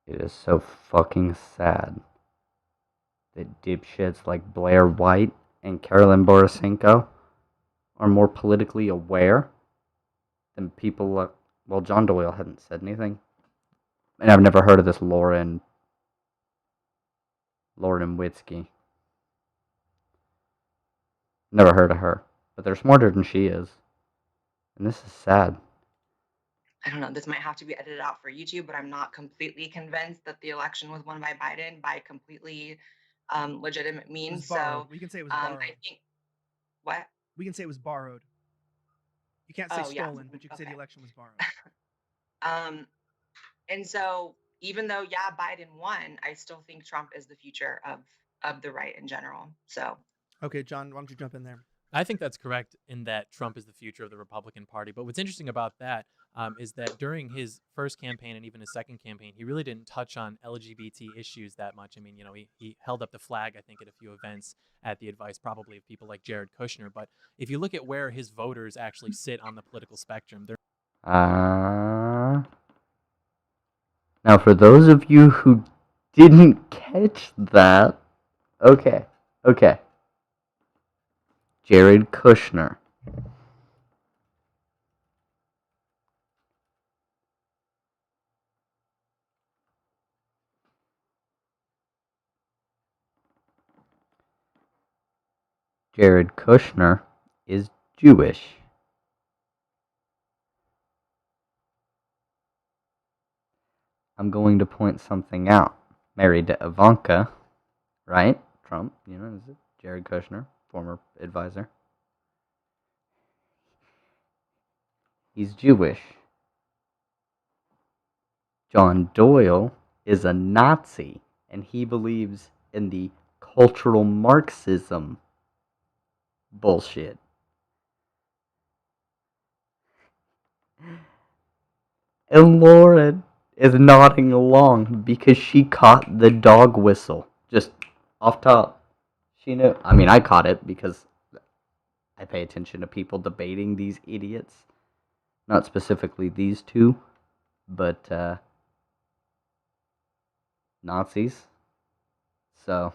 It is so fucking sad that dipshits like Blair White and Carolyn Borisenko are more politically aware than people like... Well, John Doyle hadn't said anything. And I've never heard of this Lauren Witzke. Never heard of her, but they're smarter than she is. And this is sad. I don't know, this might have to be edited out for YouTube, but I'm not completely convinced that the election was won by Biden by completely legitimate It was means. borrowed. So We can say it was borrowed. I think, what? We can say it was borrowed. You can't say Oh, yeah. stolen, but you can say the Okay. election was borrowed. And so even though, yeah, Biden won, I still think Trump is the future of the right in general. So Okay, John, why don't you jump in there? I think that's correct in that Trump is the future of the Republican Party. But what's interesting about that is that during his first campaign and even his second campaign, he really didn't touch on LGBT issues that much. I mean, you know, he held up the flag, I think, at a few events at the advice probably of people like Jared Kushner. But if you look at where his voters actually sit on the political spectrum, they're Now, for those of you who didn't catch that, okay. Jared Kushner. Jared Kushner is Jewish. I'm going to point something out. Married to Ivanka, right? Trump, you know, is it? Jared Kushner, former advisor. He's Jewish. John Doyle is a Nazi, and he believes in the cultural Marxism bullshit. And Lauren is nodding along because she caught the dog whistle. Just off top. She knew. I mean, I caught it because I pay attention to people debating these idiots. Not specifically these two, but Nazis. So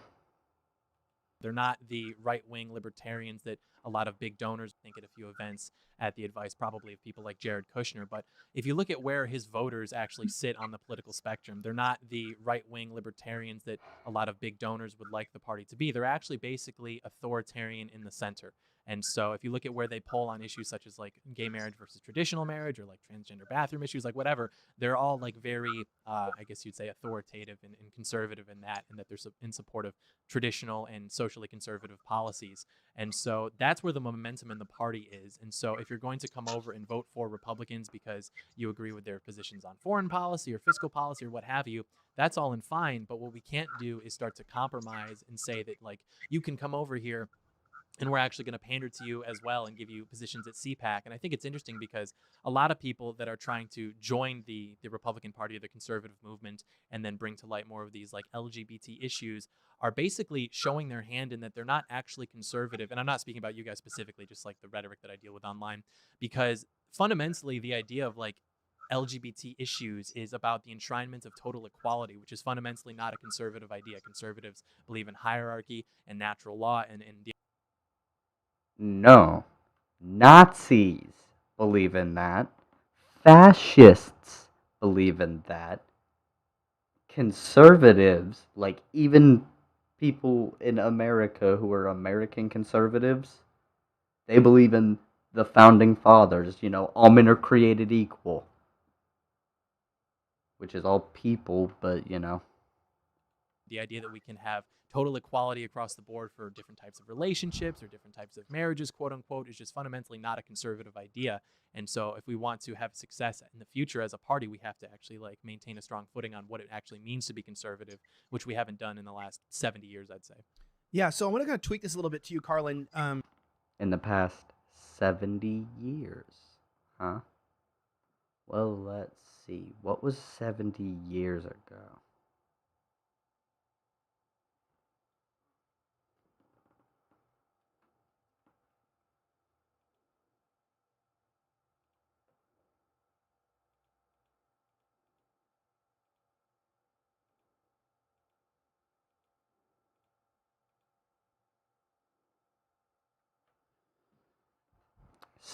they're not the right-wing libertarians that a lot of big donors think at a few events at the advice probably of people like Jared Kushner. But if you look at where his voters actually sit on the political spectrum, they're not the right-wing libertarians that a lot of big donors would like the party to be. They're actually basically authoritarian in the center. And so if you look at where they poll on issues such as like gay marriage versus traditional marriage or like transgender bathroom issues, like whatever, they're all like very, I guess you'd say authoritative and conservative in that, and that they're in support of traditional and socially conservative policies. And so that's where the momentum in the party is. And so if you're going to come over and vote for Republicans because you agree with their positions on foreign policy or fiscal policy or what have you, that's all and fine. But what we can't do is start to compromise and say that, like, you can come over here and we're actually going to pander to you as well and give you positions at CPAC. And I think it's interesting because a lot of people that are trying to join the Republican Party or the conservative movement and then bring to light more of these like LGBT issues are basically showing their hand in that they're not actually conservative. And I'm not speaking about you guys specifically, just like the rhetoric that I deal with online, because fundamentally the idea of like LGBT issues is about the enshrinement of total equality, which is fundamentally not a conservative idea. Conservatives believe in hierarchy and natural law and the no. Nazis believe in that. Fascists believe in that. Conservatives, like even people in America who are American conservatives, they believe in the founding fathers, you know, all men are created equal. Which is all people, but you know. The idea that we can have total equality across the board for different types of relationships or different types of marriages, quote unquote, is just fundamentally not a conservative idea. And so if we want to have success in the future as a party, we have to actually like maintain a strong footing on what it actually means to be conservative, which we haven't done in the last 70 years, I'd say. Yeah, so I'm going to kind of tweak this a little bit to you, Carlin. In the past 70 years, huh? Well, let's see. What was 70 years ago?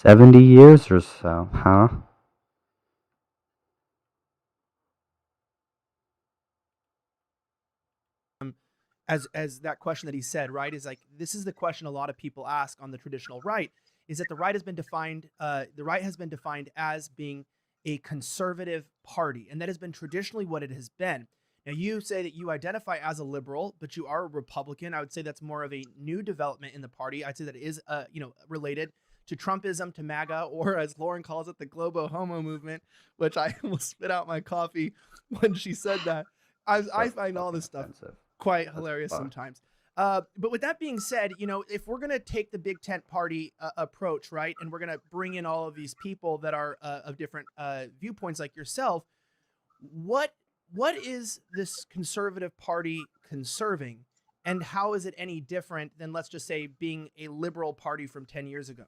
$70 or so, huh? as that question that he said, right, is like, this is the question a lot of people ask on the traditional right, is that the right has been defined as being a conservative party, and that has been traditionally what it has been. Now, you say that you identify as a liberal, but you are a Republican. I would say that's more of a new development in the party. I'd say that it is, related to Trumpism, to MAGA, or as Lauren calls it, the Globo Homo movement, which I almost spit out my coffee when she said that. I find all this stuff quite hilarious sometimes. But with that being said, if we're going to take the big tent party approach, right, and we're going to bring in all of these people that are of different viewpoints like yourself, what is this conservative party conserving, and how is it any different than, let's just say, being a liberal party from 10 years ago?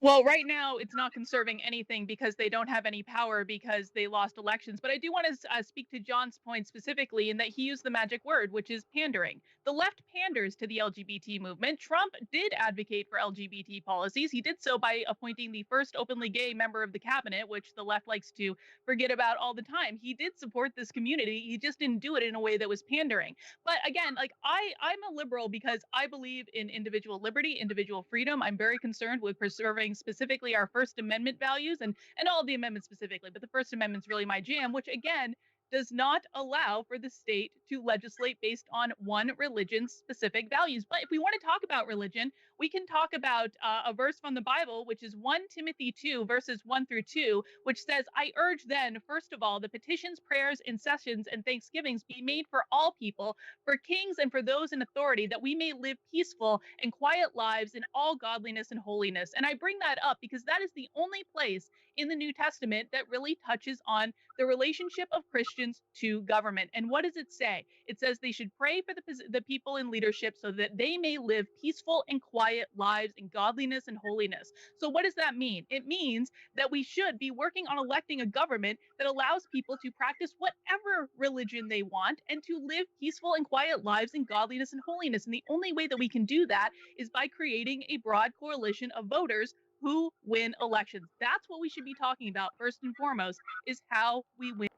Well, right now it's not conserving anything because they don't have any power because they lost elections. But I do want to speak to John's point specifically in that he used the magic word, which is pandering. The left panders to the LGBT movement. Trump did advocate for LGBT policies. He did so by appointing the first openly gay member of the cabinet, which the left likes to forget about all the time. He did support this community. He just didn't do it in a way that was pandering. But again, like I'm a liberal because I believe in individual liberty, individual freedom. I'm very concerned with preserving specifically our First Amendment values and all of the amendments specifically. But the First Amendment's really my jam, which again does not allow for the state to legislate based on one religion's specific values. But if we want to talk about religion, we can talk about a verse from the Bible, which is 1 Timothy 2, verses 1 through 2, which says, I urge then, first of all, the petitions, prayers, intercessions, and thanksgivings be made for all people, for kings and for those in authority, that we may live peaceful and quiet lives in all godliness and holiness. And I bring that up because that is the only place in the New Testament that really touches on the relationship of Christians to government. And what does it say? It says they should pray for the people in leadership so that they may live peaceful and quiet lives in godliness and holiness. So what does that mean? It means that we should be working on electing a government that allows people to practice whatever religion they want and to live peaceful and quiet lives in godliness and holiness. And the only way that we can do that is by creating a broad coalition of voters who win elections. That's what we should be talking about first and foremost, is how we win.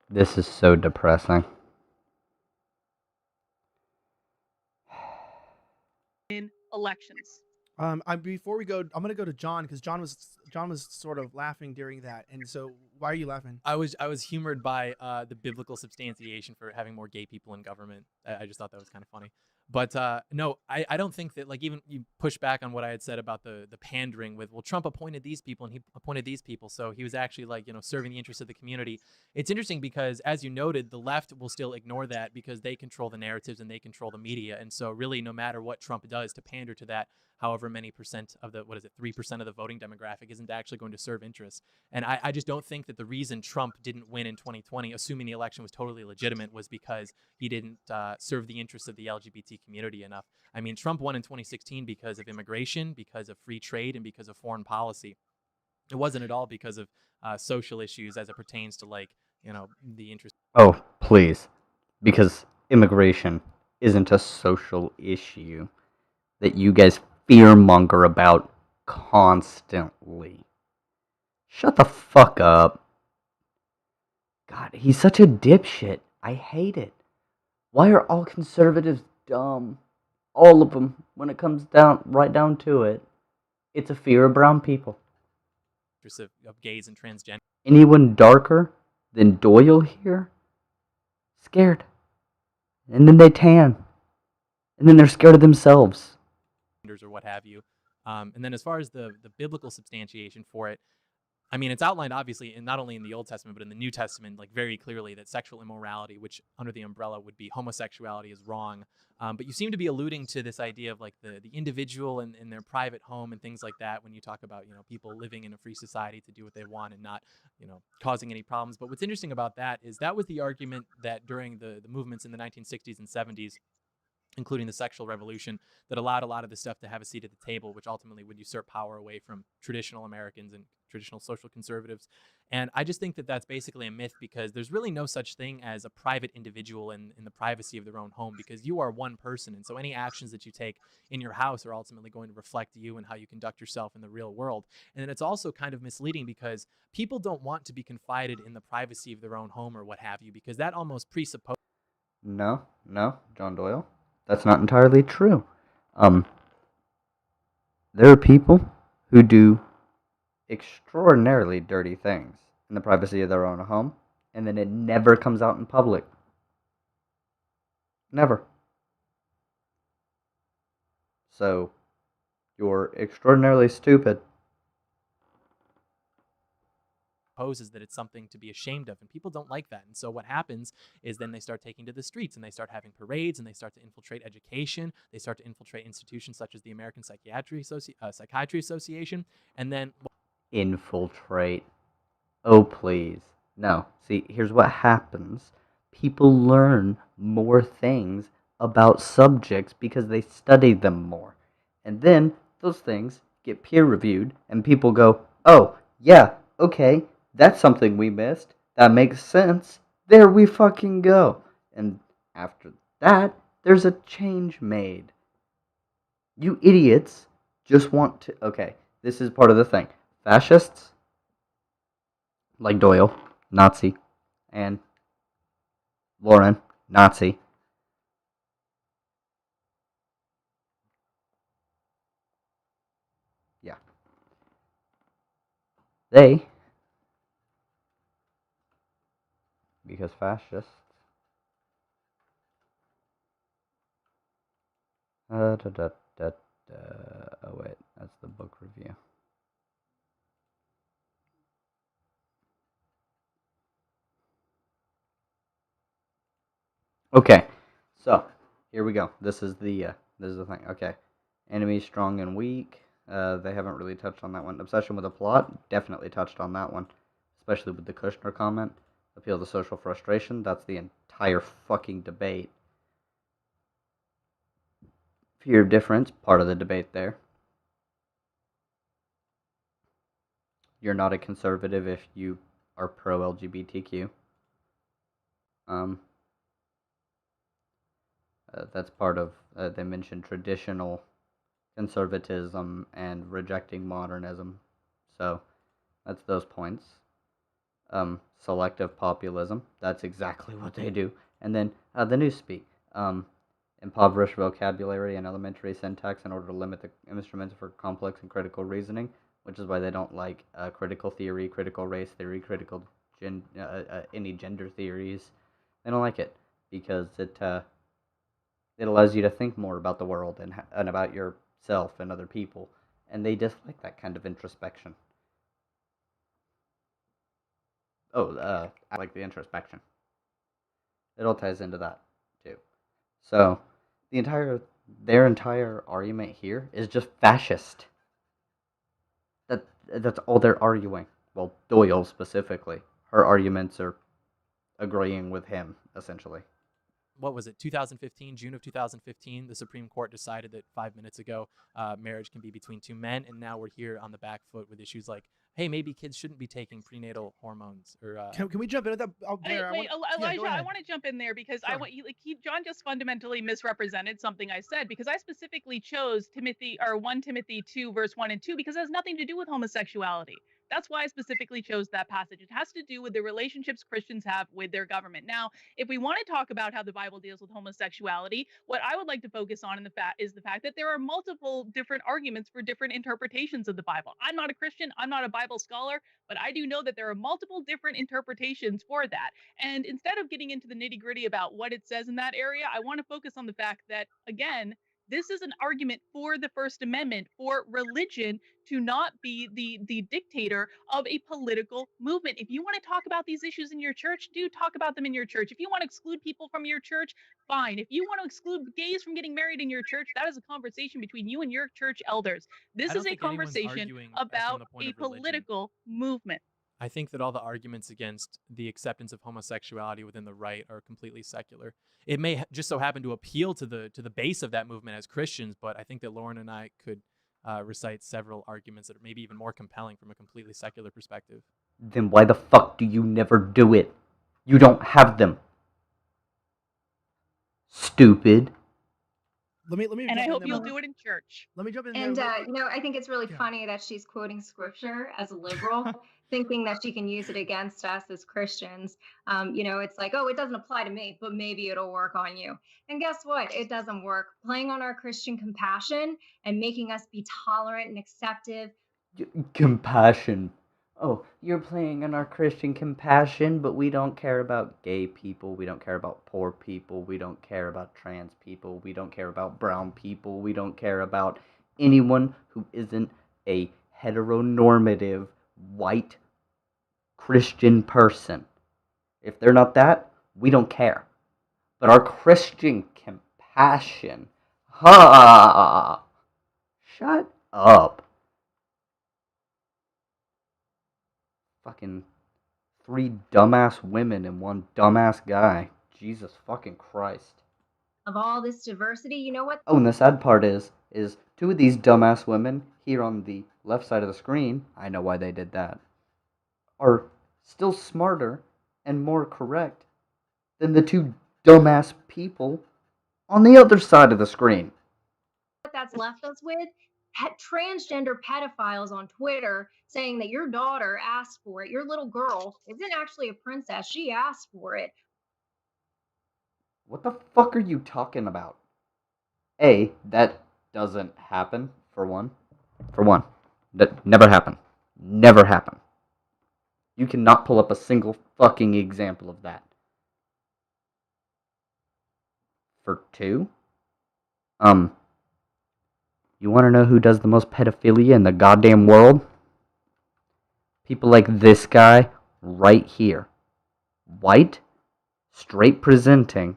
This is so depressing. In elections. Before we go, I'm gonna go to John, because John was sort of laughing during that, and so why are you laughing? I was humored by the biblical substantiation for having more gay people in government. I just thought that was kind of funny. But no, I don't think that, like, even you push back on what I had said about the pandering with, well, Trump appointed these people and he appointed these people, so he was actually, like, serving the interests of the community. It's interesting because, as you noted, the left will still ignore that because they control the narratives and they control the media. And so really, no matter what Trump does to pander to that, however many percent of the, 3% of the voting demographic isn't actually going to serve interests. And I just don't think that the reason Trump didn't win in 2020, assuming the election was totally legitimate, was because he didn't serve the interests of the LGBT community enough. I mean, Trump won in 2016 because of immigration, because of free trade, and because of foreign policy. It wasn't at all because of social issues as it pertains to, like, the interest. Oh, please. Because immigration isn't a social issue that you guys fearmonger about constantly. Shut the fuck up. God, he's such a dipshit. I hate it. Why are all conservatives dumb? All of them, when it comes right down to it. It's a fear of brown people. Of gays and transgender. Anyone darker than Doyle here? Scared. And then they tan. And then they're scared of themselves. Or what have you. And then as far as the biblical substantiation for it, I mean, it's outlined obviously not only in the Old Testament, but in the New Testament, like, very clearly, that sexual immorality, which under the umbrella would be homosexuality, is wrong. But you seem to be alluding to this idea of, like, the individual and their private home and things like that when you talk about, people living in a free society to do what they want and not, causing any problems. But what's interesting about that is that was the argument that during the movements in the 1960s and 70s, including the sexual revolution, that allowed a lot of this stuff to have a seat at the table, which ultimately would usurp power away from traditional Americans and traditional social conservatives. And I just think that that's basically a myth, because there's really no such thing as a private individual in the privacy of their own home, because you are one person. And so any actions that you take in your house are ultimately going to reflect you and how you conduct yourself in the real world. And then it's also kind of misleading because people don't want to be confided in the privacy of their own home or what have you, because that almost presupposes. No, John Doyle. That's not entirely true. There are people who do extraordinarily dirty things in the privacy of their own home, and then it never comes out in public. Never. So, you're extraordinarily stupid. Poses that it's something to be ashamed of, and people don't like that. And so what happens is then they start taking to the streets and they start having parades and they start to infiltrate education. They start to infiltrate institutions such as the American Psychiatry Association, and then Infiltrate. Oh, please. No. See, here's what happens. People learn more things about subjects because they study them more. And then those things get peer reviewed, and people go, oh, yeah, okay, that's something we missed. That makes sense. There we fucking go. And after that, there's a change made. You idiots just want to... Okay, this is part of the thing. Fascists, like Doyle, Nazi, and Lauren, Nazi. Yeah. They, because fascists, oh wait, that's the book review. Okay, so here we go. This is the thing. Okay, enemies strong and weak. They haven't really touched on that one. Obsession with the plot definitely touched on that one, especially with the Kushner comment. Appeal to social frustration. That's the entire fucking debate. Fear of difference, part of the debate there. You're not a conservative if you are pro-LGBTQ. That's part of, they mentioned traditional conservatism and rejecting modernism. So, that's those points. Selective populism, that's exactly what they do. And then, the newspeak. Impoverished vocabulary and elementary syntax in order to limit the instruments for complex and critical reasoning, which is why they don't like critical theory, critical race theory, critical any gender theories. They don't like it because it allows you to think more about the world and about yourself and other people, and they dislike that kind of introspection. Oh, I like the introspection. It all ties into that too. So, their entire argument here is just fascist. That's all they're arguing. Well, Doyle specifically. Her arguments are agreeing with him, essentially. What was it, 2015, June of 2015, the Supreme Court decided that 5 minutes ago, marriage can be between two men, and now we're here on the back foot with issues like, hey, maybe kids shouldn't be taking prenatal hormones. Or Can we jump into that? Elijah, I want to jump in there because Sure. John just fundamentally misrepresented something I said, because I specifically chose 1 Timothy 2 verse 1 and 2 because it has nothing to do with homosexuality. That's why I specifically chose that passage. It has to do with the relationships Christians have with their government. Now, if we want to talk about how the Bible deals with homosexuality, what I would like to focus on is the fact that there are multiple different arguments for different interpretations of the Bible. I'm not a Christian, I'm not a Bible scholar, but I do know that there are multiple different interpretations for that. And instead of getting into the nitty-gritty about what it says in that area, I want to focus on the fact that, again, this is an argument for the First Amendment, for religion to not be the dictator of a political movement. If you want to talk about these issues in your church, do talk about them in your church. If you want to exclude people from your church, fine. If you want to exclude gays from getting married in your church, that is a conversation between you and your church elders. This is a conversation about a political movement. I think that all the arguments against the acceptance of homosexuality within the right are completely secular. It may just so happen to appeal to the base of that movement as Christians, but I think that Lauren and I could recite several arguments that are maybe even more compelling from a completely secular perspective. Then why the fuck do you never do it? You don't have them. Stupid. Let me And I jump in hope there, you'll Mona. do it in church. Let me jump in And, there. I think it's really Yeah. funny that she's quoting scripture as a liberal, thinking that she can use it against us as Christians. It's like, oh, it doesn't apply to me, but maybe it'll work on you. And guess what? It doesn't work. Playing on our Christian compassion and making us be tolerant and acceptive. Compassion. Oh, you're playing on our Christian compassion, but we don't care about gay people. We don't care about poor people. We don't care about trans people. We don't care about brown people. We don't care about anyone who isn't a heteronormative white Christian person. If they're not that, we don't care. But our Christian compassion. Ha! Shut up. Fucking 3 dumbass women and 1 dumbass guy. Jesus fucking Christ. Of all this diversity, you know what? Oh, and the sad part is 2 of these dumbass women here on the left side of the screen, I know why they did that, are still smarter and more correct than the 2 dumbass people on the other side of the screen. What that's left us with? Transgender pedophiles on Twitter saying that your daughter asked for it. Your little girl isn't actually a princess. She asked for it. What the fuck are you talking about? A, that doesn't happen, for one. For one. That never happened. Never happened. You cannot pull up a single fucking example of that. For 2, you want to know who does the most pedophilia in the goddamn world? People like this guy right here. White, straight presenting,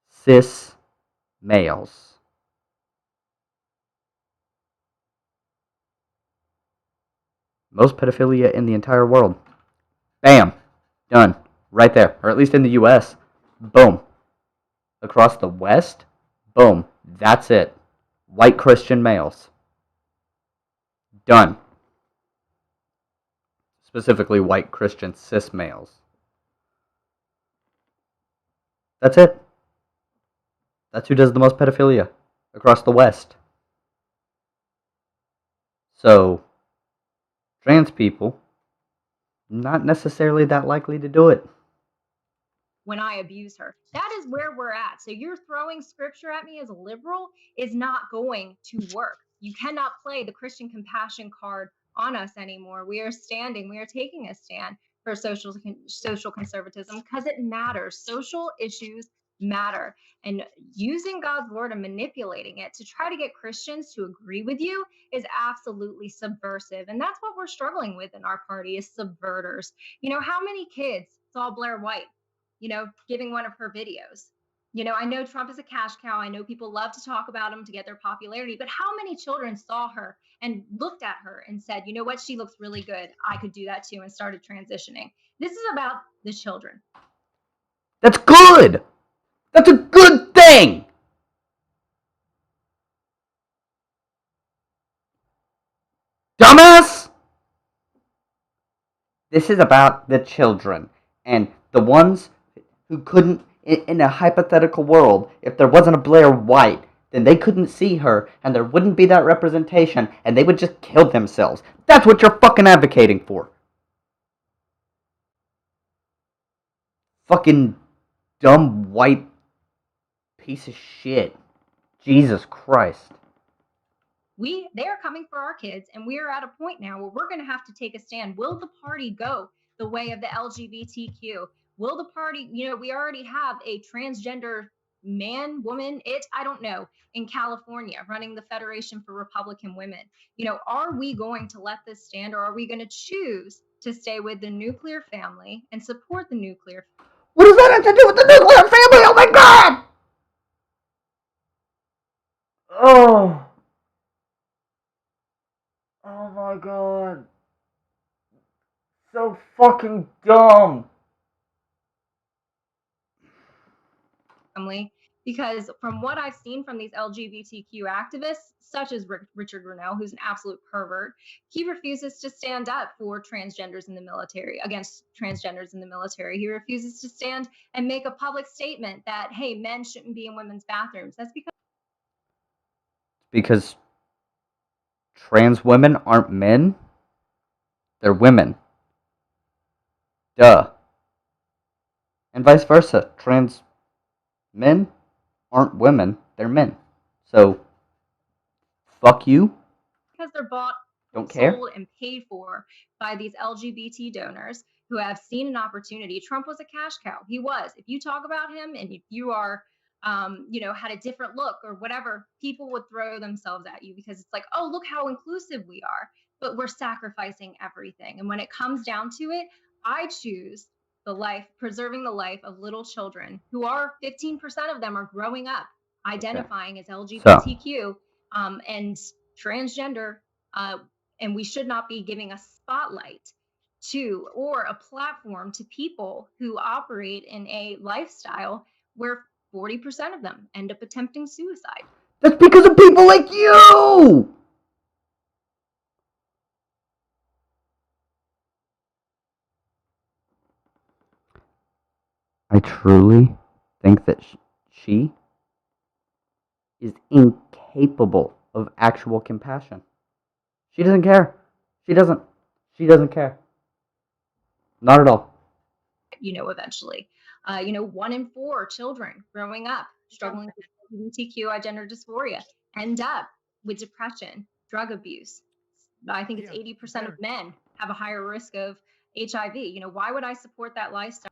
cis males. Most pedophilia in the entire world. Bam! Done. Right there. Or at least in the US. Boom. Across the West? Boom. That's it. White Christian males. Done. Specifically white Christian cis males. That's it. That's who does the most pedophilia across the West. So, trans people, not necessarily that likely to do it. When I abuse her. That is where we're at. So you're throwing scripture at me as a liberal is not going to work. You cannot play the Christian compassion card on us anymore. We are taking a stand for social conservatism because it matters. Social issues matter. And using God's word and manipulating it to try to get Christians to agree with you is absolutely subversive. And that's what we're struggling with in our party is subverters. How many kids saw Blair White giving one of her videos? I know Trump is a cash cow. I know people love to talk about him to get their popularity, but how many children saw her and looked at her and said, you know what, she looks really good. I could do that too, and started transitioning. This is about the children. That's good! That's a good thing! Dumbass! This is about the children. And the ones who couldn't, in a hypothetical world, if there wasn't a Blair White, then they couldn't see her, and there wouldn't be that representation, and they would just kill themselves. That's what you're fucking advocating for. Fucking dumb white piece of shit. Jesus Christ. They are coming for our kids, and we are at a point now where we're going to have to take a stand. Will the party go the way of the LGBTQ? Will the party, we already have a transgender man, woman, I don't know, in California running the Federation for Republican Women. Are we going to let this stand, or are we going to choose to stay with the nuclear family and support the nuclear? What does that have to do with the nuclear family? Oh my god! Oh. Oh my god. So fucking dumb. Family, because from what I've seen from these LGBTQ activists, such as Richard Grinnell, who's an absolute pervert, he refuses to stand up for transgenders in the military, against transgenders in the military. He refuses to stand and make a public statement that, hey, men shouldn't be in women's bathrooms. That's because because trans women aren't men. They're women. Duh. And vice versa. Trans men aren't women. They're men. So, fuck you. Because they're bought, Don't care. sold, and paid for by these LGBT donors who have seen an opportunity. Trump was a cash cow. He was. If you talk about him and if you are, had a different look or whatever, people would throw themselves at you because it's like, oh, look how inclusive we are. But we're sacrificing everything. And when it comes down to it, I choose preserving the life of little children who are 15% of them are growing up identifying as LGBTQ and transgender, and we should not be giving a spotlight to or a platform to people who operate in a lifestyle where 40% of them end up attempting suicide. That's because of people like you! I truly think that she is incapable of actual compassion. She doesn't care. She doesn't care. Not at all. Eventually. 1 in 4 children growing up struggling with LGBTQ gender dysphoria end up with depression, drug abuse. I think it's 80% of men have a higher risk of HIV. Why would I support that lifestyle?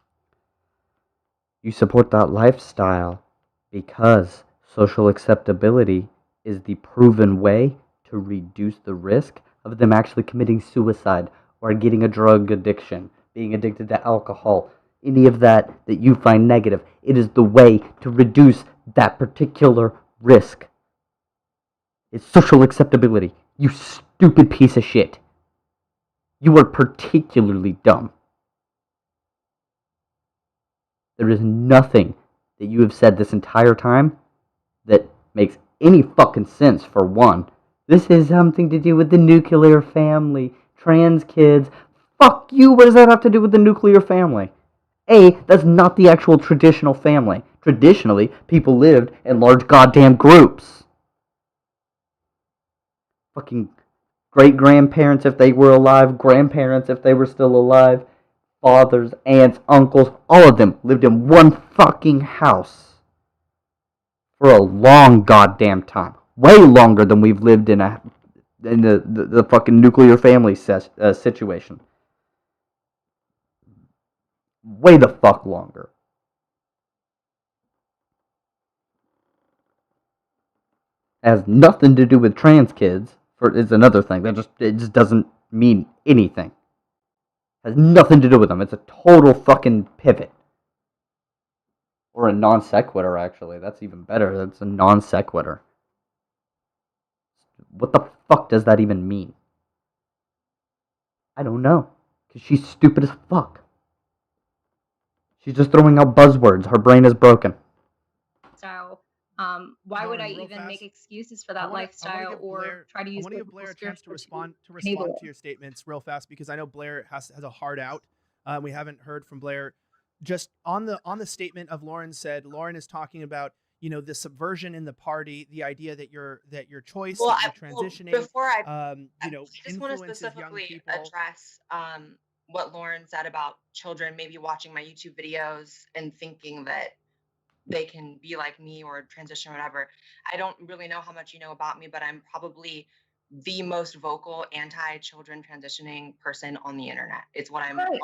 You support that lifestyle because social acceptability is the proven way to reduce the risk of them actually committing suicide or getting a drug addiction, being addicted to alcohol, any of that you find negative. It is the way to reduce that particular risk. It's social acceptability. You stupid piece of shit. You are particularly dumb. There is nothing that you have said this entire time that makes any fucking sense, for one. This has something to do with the nuclear family, trans kids. Fuck you, what does that have to do with the nuclear family? That's not the actual traditional family. Traditionally, people lived in large goddamn groups. Fucking great-grandparents if they were alive, grandparents if they were still alive, fathers, aunts, uncles, all of them lived in one fucking house for a long goddamn time. Way longer than we've lived in the fucking nuclear family situation. Way the fuck longer. It has nothing to do with trans kids. It's another thing. It just doesn't mean anything. It has nothing to do with them. It's a total fucking pivot. Or a non sequitur, actually. That's even better. That's a non sequitur. What the fuck does that even mean? I don't know. Because she's stupid as fuck. She's just throwing out buzzwords. Her brain is broken. So, why would I even make excuses for that lifestyle or try to use? I want to give Blair a chance to respond to your statements real fast, because I know Blair has a hard out. We haven't heard from Blair. Just on the statement of Lauren said, Lauren is talking about the subversion in the party, the idea that your choice, that you're transitioning. Before I just want to specifically address what Lauren said about children maybe watching my YouTube videos and thinking that they can be like me or transition or whatever. I don't really know how much you know about me, but I'm probably the most vocal anti-children transitioning person on the internet. It's what I'm. Right.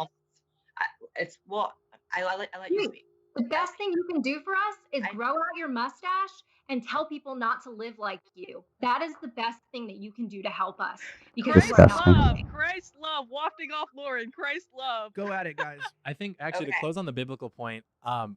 I let you speak. The best thing you can do for us is grow out your mustache and tell people not to live like you. That is the best thing that you can do to help us. Because Christ love, wafting off Lauren. Christ love. Go at it, guys. I think actually to close on the biblical point, the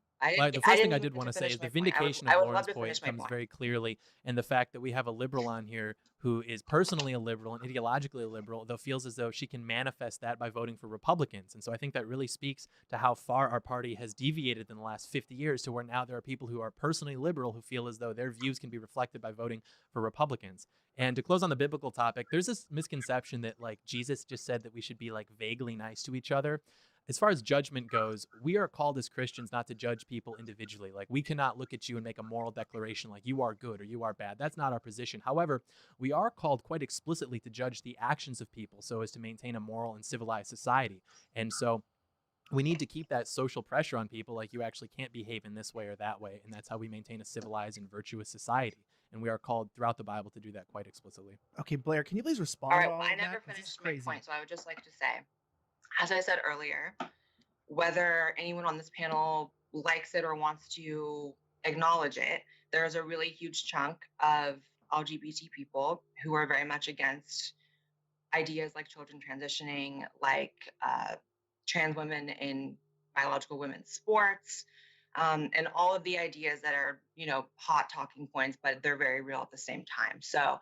first thing I did want to say is the vindication of Lauren's point comes very clearly in the fact that we have a liberal on here who is personally a liberal and ideologically a liberal, though feels as though she can manifest that by voting for Republicans. And so I think that really speaks to how far our party has deviated in the last 50 years to where now there are people who are personally liberal who feel as though their views can be reflected by voting for Republicans. And to close on the biblical topic, there's this misconception that like Jesus just said that we should be like vaguely nice to each other. as far as judgment goes, we are called as Christians not to judge people individually. Like, we cannot look at you and make a moral declaration like you are good or you are bad. That's not our position. However, we are called quite explicitly to judge the actions of people so as to maintain a moral and civilized society. And so we need to keep that social pressure on people, like you actually can't behave in this way or that way. And that's how we maintain a civilized and virtuous society. And we are called throughout the Bible to do that quite explicitly. Okay, Blair, can you please respond All to right, all well, I of that? never 'Cause this is finished my crazy. point, so I would just like to say, as I said earlier, whether anyone on this panel likes it or wants to acknowledge it, there's a really huge chunk of LGBT people who are very much against ideas like children transitioning, like trans women in biological women's sports, and all of the ideas that are, hot talking points, but they're very real at the same time. So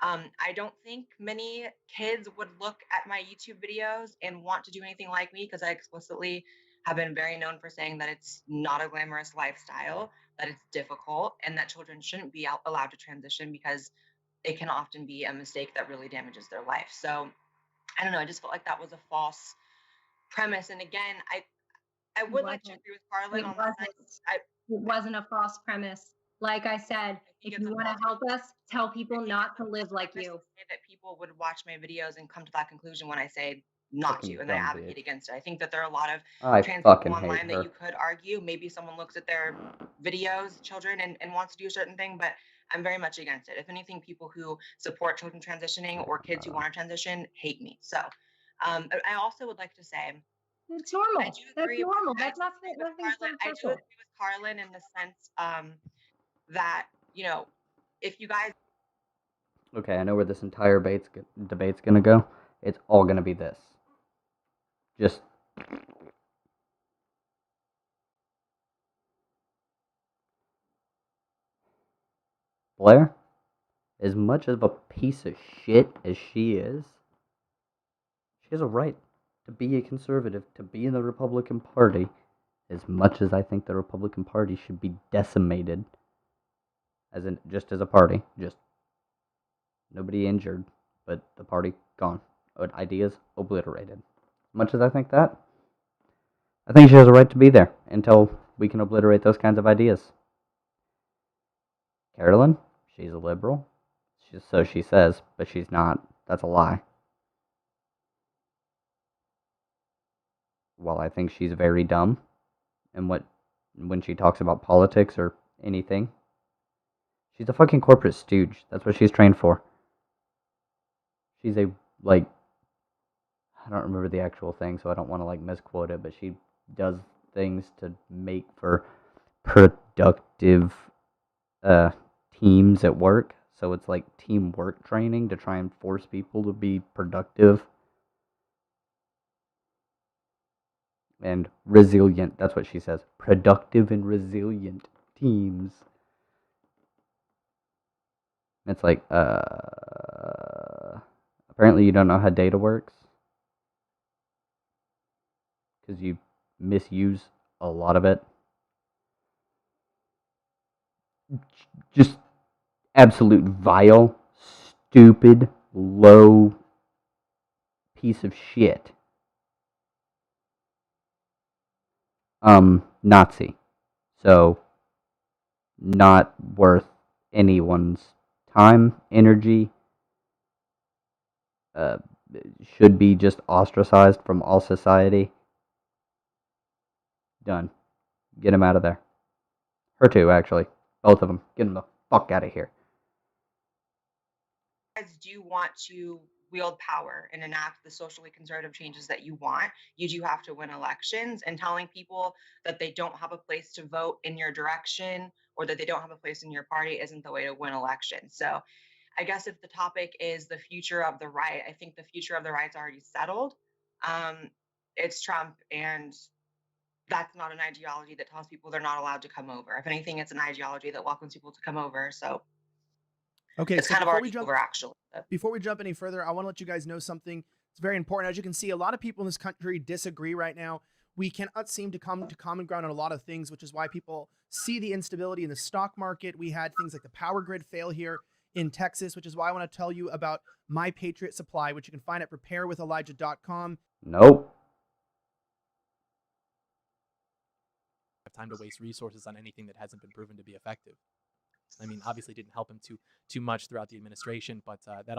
I don't think many kids would look at my YouTube videos and want to do anything like me, because I explicitly have been very known for saying that it's not a glamorous lifestyle, that it's difficult, and that children shouldn't be allowed to transition because it can often be a mistake that really damages their life. So I don't know. I just felt like that was a false premise. And again, I would like to agree with Carlin on the sense. It wasn't a false premise. Like I said, if you want to help us, tell people not to live like you. That people would watch my videos and come to that conclusion when I say not Fucking to, and I dumb advocate bitch. against it. I think that there are a lot of I trans fucking people hate online that her. you could argue. Maybe someone looks at their videos, children, and wants to do a certain thing, but I'm very much against it. If anything, people who support children transitioning or kids who want to transition hate me. So I also would like to say, it's normal. I do That's agree normal. with, That's not Carlin. I do agree with Carlin in the sense that, if you guys. Okay, I know where this entire debate's gonna go. It's all gonna be this. Just Blair, as much of a piece of shit as she has a right to be a conservative, to be in the Republican Party, as much as I think the Republican Party should be decimated, just as a party, just nobody injured, but the party gone, ideas obliterated. As much as I think that, I think she has a right to be there until we can obliterate those kinds of ideas. Carolyn, she's a liberal, so she says, but she's not. That's a lie. While I think she's very dumb, and when she talks about politics or anything, she's a fucking corporate stooge. That's what she's trained for. She's I don't remember the actual thing, so I don't want to misquote it, but she does things to make for productive teams at work. So it's like teamwork training to try and force people to be productive and resilient. That's what she says. Productive and resilient teams. It's like, apparently you don't know how data works because you misuse a lot of it. Just absolute vile, stupid, low piece of shit. Nazi. So, not worth anyone's time, energy. Should be just ostracized from all society. Done. Get him out of there. Her too, actually. Both of them. Get them the fuck out of here. You guys do want to wield power and enact the socially conservative changes that you want, you do have to win elections, and telling people that they don't have a place to vote in your direction or that they don't have a place in your party isn't the way to win elections. So I guess if the topic is the future of the right, I think the future of the right's already settled. It's Trump, and that's not an ideology that tells people they're not allowed to come over. If anything, it's an ideology that welcomes people to come over. So okay, it's so kind of already over, actually. Before we jump any further, I want to let you guys know something. It's very important. As you can see, a lot of people in this country disagree right now. We cannot seem to come to common ground on a lot of things, which is why people see the instability in the stock market. We had things like the power grid fail here in Texas, which is why I want to tell you about My Patriot Supply, which you can find at preparewithelijah.com. Nope. time to waste resources on anything that hasn't been proven to be effective. I mean, obviously didn't help him too much throughout the administration, but that.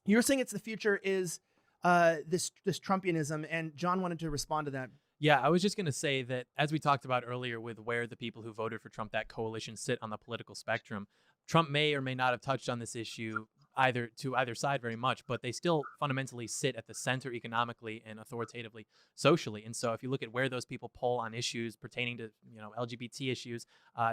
You're saying it's the future is this Trumpianism, and John wanted to respond to that. Yeah, I was just going to say that as we talked about earlier with where the people who voted for Trump, that coalition, sit on the political spectrum, Trump may or may not have touched on this issue either side very much, but they still fundamentally sit at the center economically and authoritatively socially. And so if you look at where those people poll on issues pertaining to LGBT issues,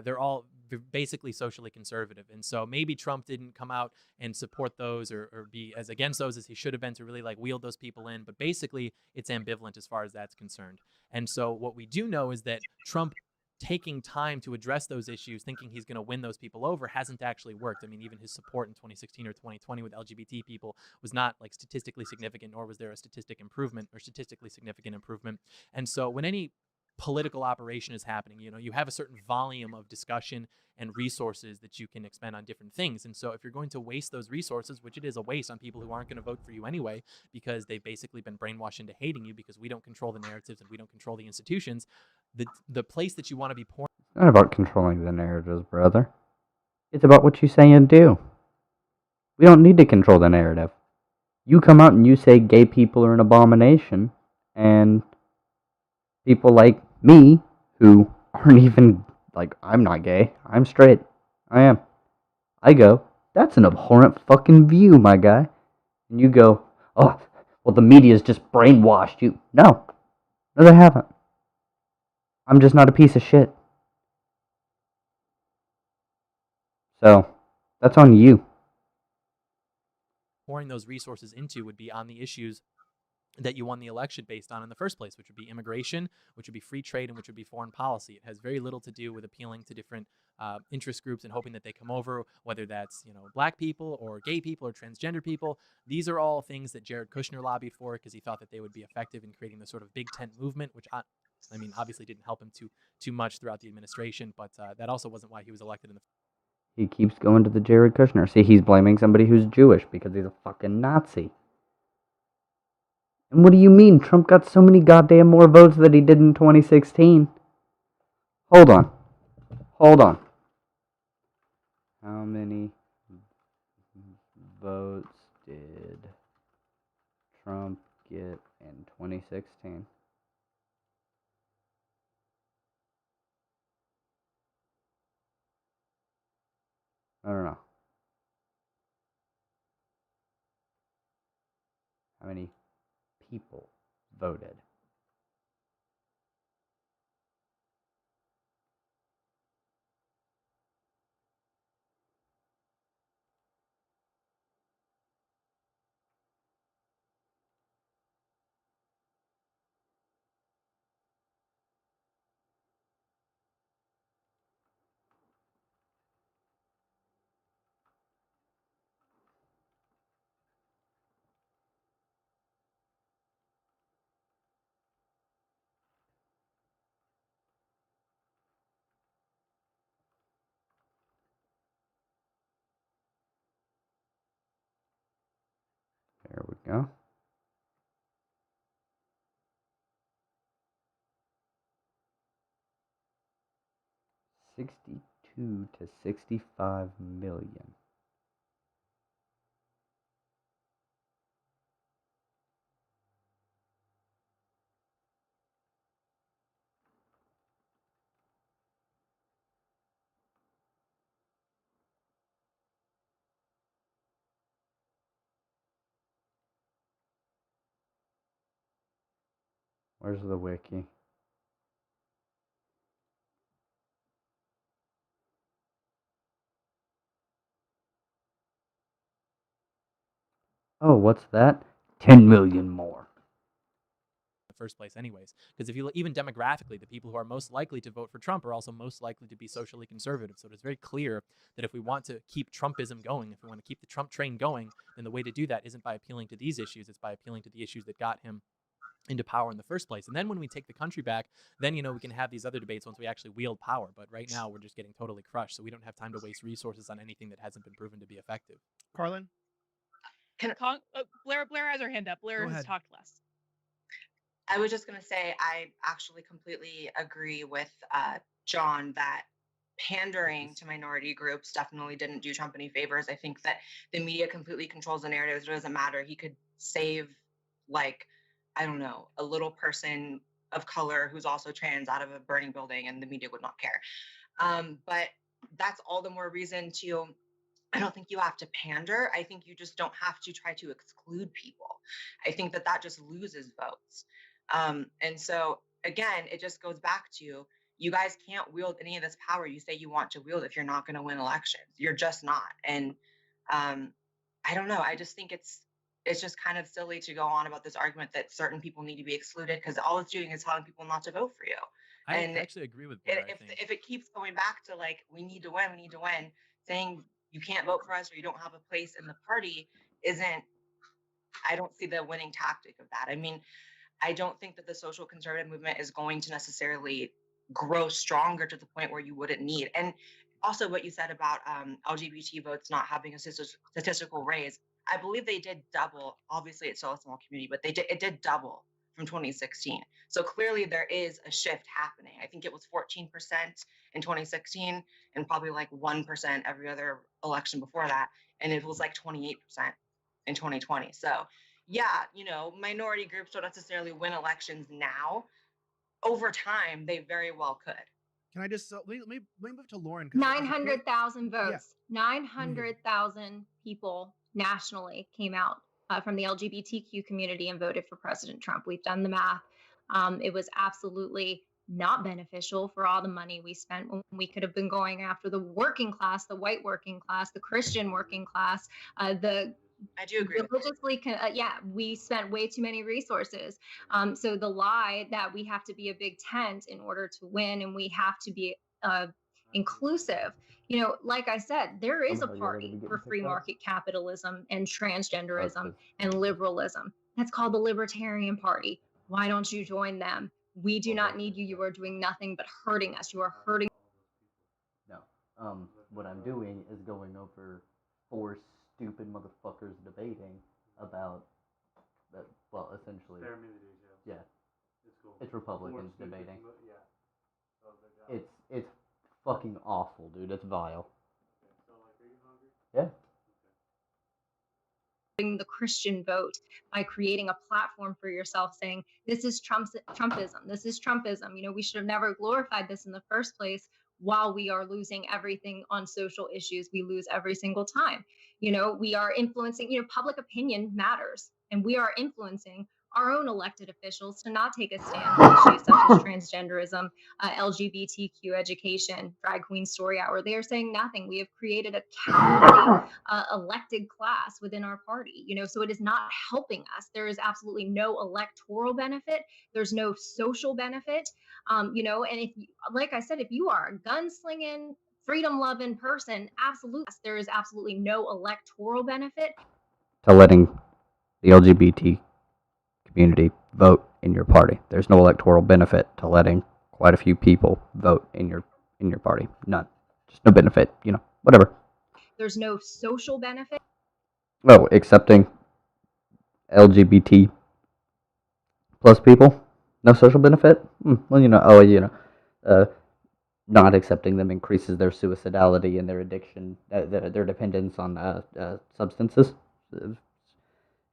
they're all basically socially conservative. And so maybe Trump didn't come out and support those or be as against those as he should have been to really like wheel those people in. But basically it's ambivalent as far as that's concerned. And so what we do know is that Trump taking time to address those issues, thinking he's going to win those people over, hasn't actually worked. I mean, even his support in 2016 or 2020 with LGBT people was not like statistically significant, nor was there a statistically significant improvement. And so when any political operation is happening, you have a certain volume of discussion and resources that you can expend on different things. And so if you're going to waste those resources, which it is a waste on people who aren't going to vote for you anyway, because they've basically been brainwashed into hating you because we don't control the narratives and we don't control the institutions, the place that you want to be pouring. It's not about controlling the narratives, brother. It's about what you say and do. We don't need to control the narrative. You come out and you say gay people are an abomination, and people like me, who aren't even, like, I'm not gay, I'm straight, I am. I go, that's an abhorrent fucking view, my guy. And you go, oh, well, the media's just brainwashed you. No, they haven't. I'm just not a piece of shit. So, that's on you. Pouring those resources into would be on the issues that you won the election based on in the first place, which would be immigration, which would be free trade, and which would be foreign policy. It has very little to do with appealing to different interest groups and hoping that they come over, whether that's black people or gay people or transgender people. These are all things that Jared Kushner lobbied for because he thought that they would be effective in creating the sort of big tent movement, which I mean, obviously didn't help him too much throughout the administration, but that also wasn't why he was elected in the. He keeps going to the Jared Kushner. See, he's blaming somebody who's Jewish because he's a fucking Nazi. And what do you mean? Trump got so many goddamn more votes than he did in 2016. Hold on. How many votes did Trump get in 2016? I don't know. How many people voted? There we go. 62 to 65 million. Where's the wiki? Oh, what's that? 10 million more. First place anyways, because if you look even demographically, the people who are most likely to vote for Trump are also most likely to be socially conservative. So it's very clear that if we want to keep Trumpism going, if we want to keep the Trump train going, then the way to do that isn't by appealing to these issues, it's by appealing to the issues that got him into power in the first place. And then when we take the country back, then we can have these other debates once we actually wield power. But right now we're just getting totally crushed, so we don't have time to waste resources on anything that hasn't been proven to be effective. Carlin? Blair has her hand up. Blair has talked less. I was just going to say, I actually completely agree with John that pandering to minority groups definitely didn't do Trump any favors. I think that the media completely controls the narratives. It doesn't matter. He could save, like, I don't know, a little person of color who's also trans out of a burning building, and the media would not care. But that's all the more reason to. I don't think you have to pander. I think you just don't have to try to exclude people. I think that that just loses votes. And so, again, it just goes back to you guys can't wield any of this power you say you want to wield if you're not going to win elections. You're just not. And I don't know. I just think it's just kind of silly to go on about this argument that certain people need to be excluded, because all it's doing is telling people not to vote for you. I And actually agree with Blair. if it keeps going back to like we need to win, saying you can't vote for us or you don't have a place in the party isn't. I don't see the winning tactic of that. I mean, I don't think that the social conservative movement is going to necessarily grow stronger to the point where you wouldn't need. And also what you said about LGBT votes not having a statistical raise, I believe they did double. Obviously, it's still a small community, but it did double from 2016. So clearly there is a shift happening. I think it was 14% in 2016 and probably like 1% every other election before that. And it was like 28% in 2020. So yeah, minority groups don't necessarily win elections now. Over time, they very well could. Can I just let me move to Lauren? 900,000 votes. Yeah. 900,000 people nationally came out from the LGBTQ community and voted for President Trump. We've done the math. It was absolutely not beneficial for all the money we spent when we could have been going after the working class, the white working class, the Christian working class, I do agree. Religiously, we spent way too many resources. So the lie that we have to be a big tent in order to win and we have to be inclusive, like I said, there is a party for free market capitalism and transgenderism and liberalism. That's called the Libertarian Party. Why don't you join them? We do not need you. You are doing nothing but hurting us. You are hurting. No. What I'm doing is going over 4 stupid motherfuckers debating about that. Well, essentially, yeah, it's Republicans debating. It's fucking awful, dude. It's vile. Yeah. The Christian vote by creating a platform for yourself saying this is Trumpism. This is Trumpism. We should have never glorified this in the first place. While we are losing everything on social issues, we lose every single time. We are influencing, public opinion matters, and we are influencing our own elected officials to not take a stand on issues such as transgenderism, LGBTQ education, drag queen story hour. They are saying nothing. We have created a cowardly elected class within our party, so it is not helping us. There is absolutely no electoral benefit. There's no social benefit, and if you, like I said, if you are a gunslinging, freedom-loving person, absolutely, there is absolutely no electoral benefit to letting the LGBT community vote in your party. There's no electoral benefit to letting quite a few people vote in your party. None. Just no benefit. Whatever. There's no social benefit. Oh, accepting LGBT plus people, no social benefit. Well, not accepting them increases their suicidality and their addiction, their dependence on substances,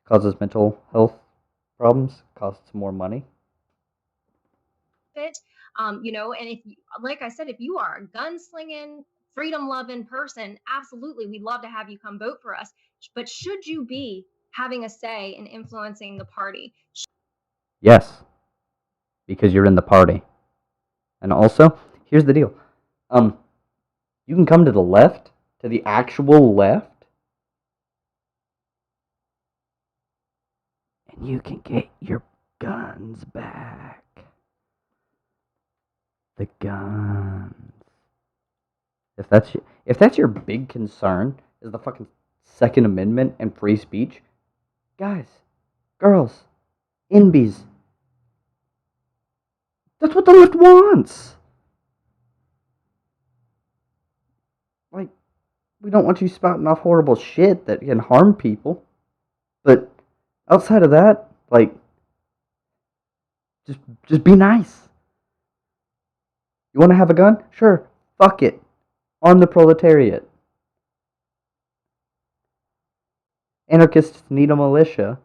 causes mental health problems, costs more money. And if you, like I said, if you are a gunslinging, freedom-loving person, absolutely, we'd love to have you come vote for us. But should you be having a say in influencing the party? Yes, because you're in the party. And also, here's the deal. You can come to the left, to the actual left, and you can get your guns back. The guns. If that's your big concern, is the fucking Second Amendment and free speech, guys, girls, NBs, that's what the left wants. Like, we don't want you spouting off horrible shit that can harm people. But outside of that, like, Just be nice. You want to have a gun? Sure. Fuck it. Arm the proletariat. Anarchists need a militia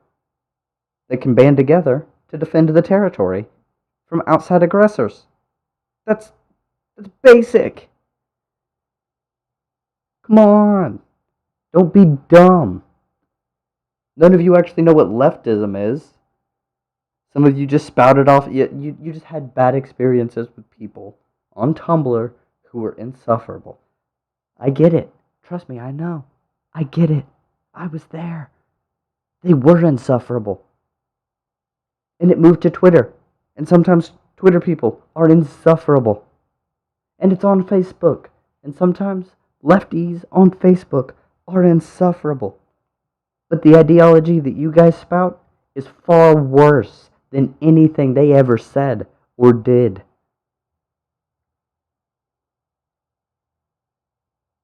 that can band together to defend the territory from outside aggressors. That's basic. Come on. Don't be dumb. None of you actually know what leftism is. Some of you just spouted off. You just had bad experiences with people on Tumblr who were insufferable. I get it. Trust me, I know. I get it. I was there. They were insufferable. And it moved to Twitter. And sometimes Twitter people are insufferable. And it's on Facebook. And sometimes lefties on Facebook are insufferable. But the ideology that you guys spout is far worse than anything they ever said or did.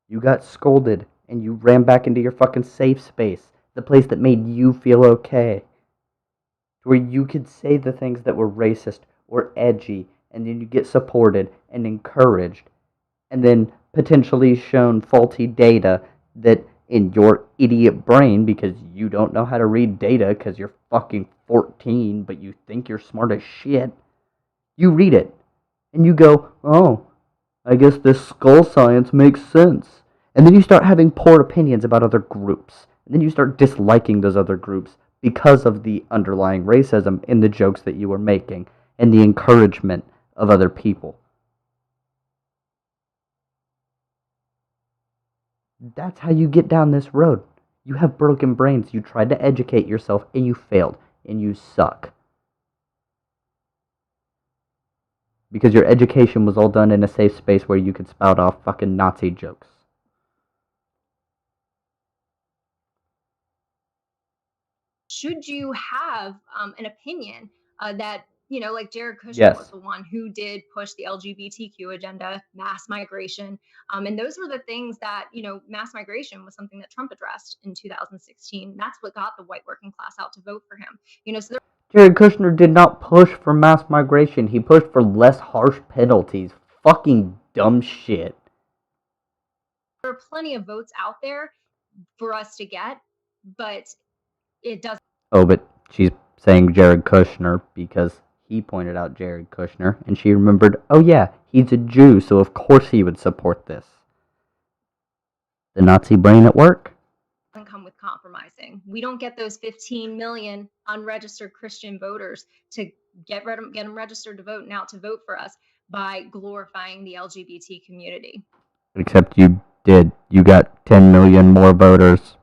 You got scolded and you ran back into your fucking safe space, the place that made you feel okay, where you could say the things that were racist or edgy, and then you get supported and encouraged, and then potentially shown faulty data that in your idiot brain, because you don't know how to read data because you're fucking 14, but you think you're smart as shit, you read it, and you go, oh, I guess this skull science makes sense. And then you start having poor opinions about other groups. And then you start disliking those other groups because of the underlying racism in the jokes that you were making and the encouragement of other people. That's how you get down this road. You have broken brains. You tried to educate yourself and you failed. And you suck. Because your education was all done in a safe space where you could spout off fucking Nazi jokes. Should you have an opinion that, you know, like Jared Kushner was the one who did push the LGBTQ agenda, mass migration. And those were the things that, you know, mass migration was something that Trump addressed in 2016. That's what got the white working class out to vote for him. You know, so Jared Kushner did not push for mass migration. He pushed for less harsh penalties. Fucking dumb shit. there are plenty of votes out there for us to get, but it doesn't. Oh, but she's saying Jared Kushner because he pointed out Jared Kushner, and she remembered, oh yeah, he's a Jew, so of course he would support this. The Nazi brain at work? Doesn't come with compromising. We don't get those 15 million unregistered Christian voters to get them registered to vote and out to vote for us by glorifying the LGBT community. Except you did. You got 10 million more voters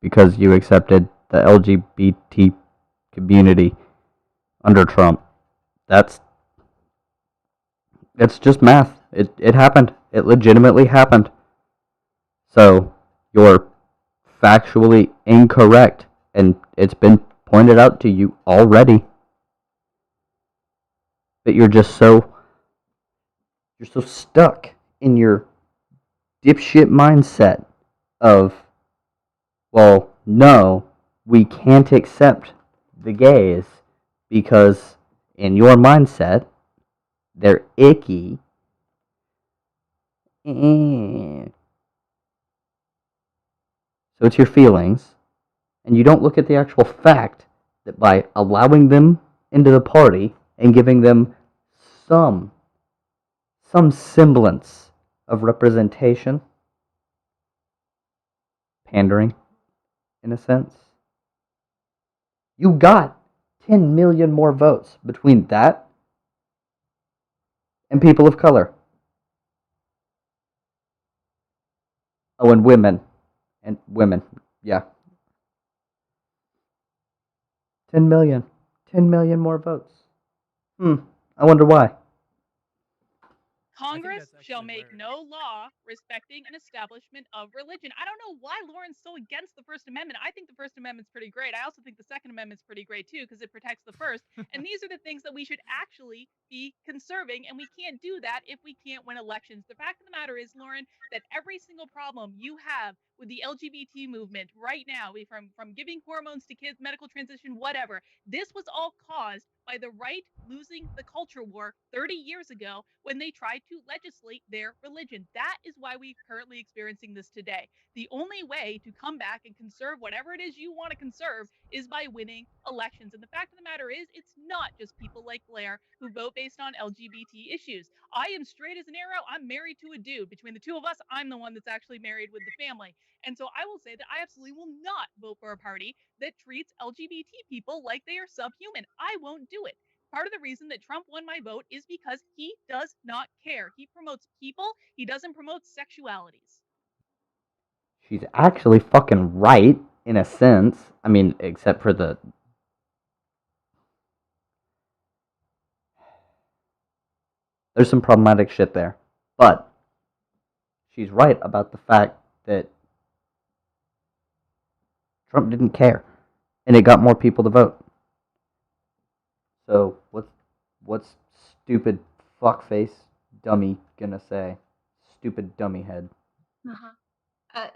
because you accepted the LGBT community under Trump. That's just math. It happened. It legitimately happened. So, you're factually incorrect, and it's been pointed out to you already. But you're so stuck in your dipshit mindset of, well, no, we can't accept the gays because in your mindset, they're icky. So it's your feelings, and you don't look at the actual fact that by allowing them into the party and giving them some semblance of representation, pandering, in a sense, you got 10 million more votes between that and people of color. Oh, and women. And women, yeah. 10 million. 10 million more votes. I wonder why. Congress shall make no law respecting an establishment of religion. I don't know why Lauren's so against the First Amendment. I think the First Amendment's pretty great. I also think the Second Amendment's pretty great too because it protects the First. And these are the things that we should actually be conserving, and we can't do that if we can't win elections. The fact of the matter is, Lauren, that every single problem you have with the LGBT movement right now, from giving hormones to kids, medical transition, whatever. This was all caused by the right losing the culture war 30 years ago when they tried to legislate their religion. That is why we're currently experiencing this today. The only way to come back and conserve whatever it is you want to conserve is by winning elections. And the fact of the matter is, it's not just people like Blair who vote based on LGBT issues. I am straight as an arrow. I'm married to a dude. Between the two of us, I'm the one that's actually married with the family. And so I will say that I absolutely will not vote for a party that treats LGBT people like they are subhuman. I won't do it. Part of the reason that Trump won my vote is because he does not care. He promotes people, he doesn't promote sexualities. She's actually fucking right, in a sense. I mean, except for the... There's some problematic shit there. But she's right about the fact that Trump didn't care. And it got more people to vote. So, what's stupid fuckface dummy gonna say? Stupid dummy head.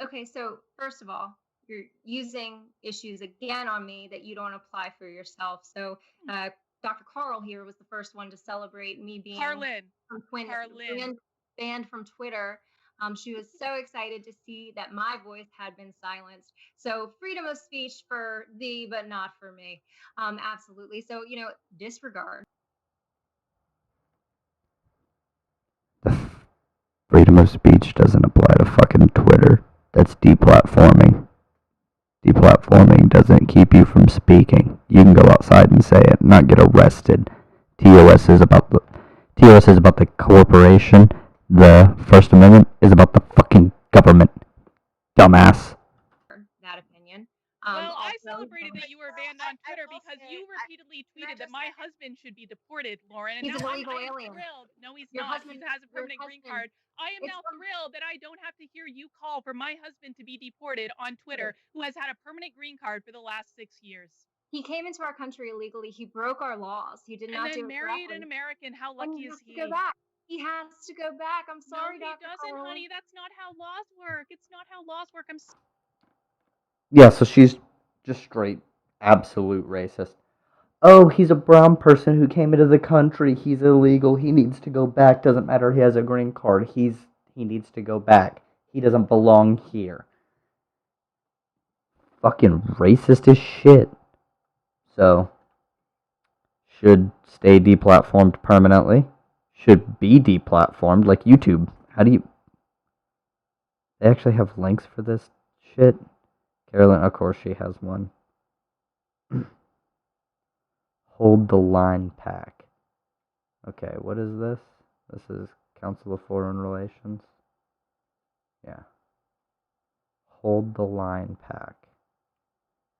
Okay, so first of all, you're using issues again on me that you don't apply for yourself. So Dr. Carl here was the first one to celebrate me being banned from Twitter. She was so excited to see that my voice had been silenced. So freedom of speech for thee, but not for me. Absolutely. So, disregard. Freedom of speech doesn't apply to fucking Twitter. That's deplatforming. Deplatforming doesn't keep you from speaking. You can go outside and say it, not get arrested. TOS is about the corporation. The First Amendment is about the fucking government. Dumbass. That opinion. Well, I celebrated that you were banned on Twitter because you repeatedly tweeted that my husband should be deported, Lauren. And he's now an illegal alien. Thrilled. No, he's Your not. husband, he has a permanent green card. I am now thrilled that I don't have to hear you call for my husband to be deported on Twitter, who has had a permanent green card for the last 6 years. He came into our country illegally. He broke our laws. He did not do it married an American. How lucky is he? Go back. He has to go back. I'm sorry, no, he Dr. doesn't, Carl. honey. That's not how laws work. It's not how laws work. Yeah, so she's just straight absolute racist. Oh, he's a brown person who came into the country. He's illegal. He needs to go back. Doesn't matter. He has a green card. He needs to go back. He doesn't belong here. Fucking racist as shit. So, should stay deplatformed permanently. Should be deplatformed, like YouTube. How do you... They actually have links for this shit? Carolyn, of course she has one. Hold the line pack. Okay, what is this? This is Council of Foreign Relations. Yeah. Hold the line pack.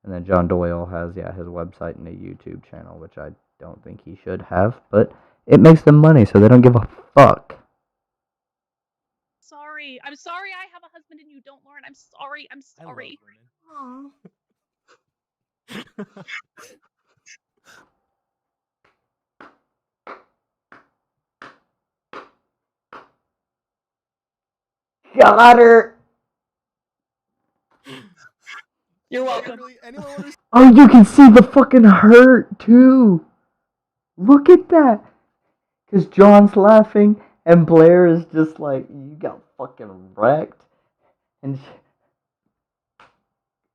And then John Doyle has, his website and a YouTube channel, which I don't think he should have, but it makes them money, so they don't give a fuck. Sorry. I'm sorry I have a husband and you don't, Lauren. I'm sorry. I'm sorry. Got her! You're welcome. Oh, you can see the fucking hurt, too! Look at that! Because John's laughing, and Blair is just like, you got fucking wrecked. And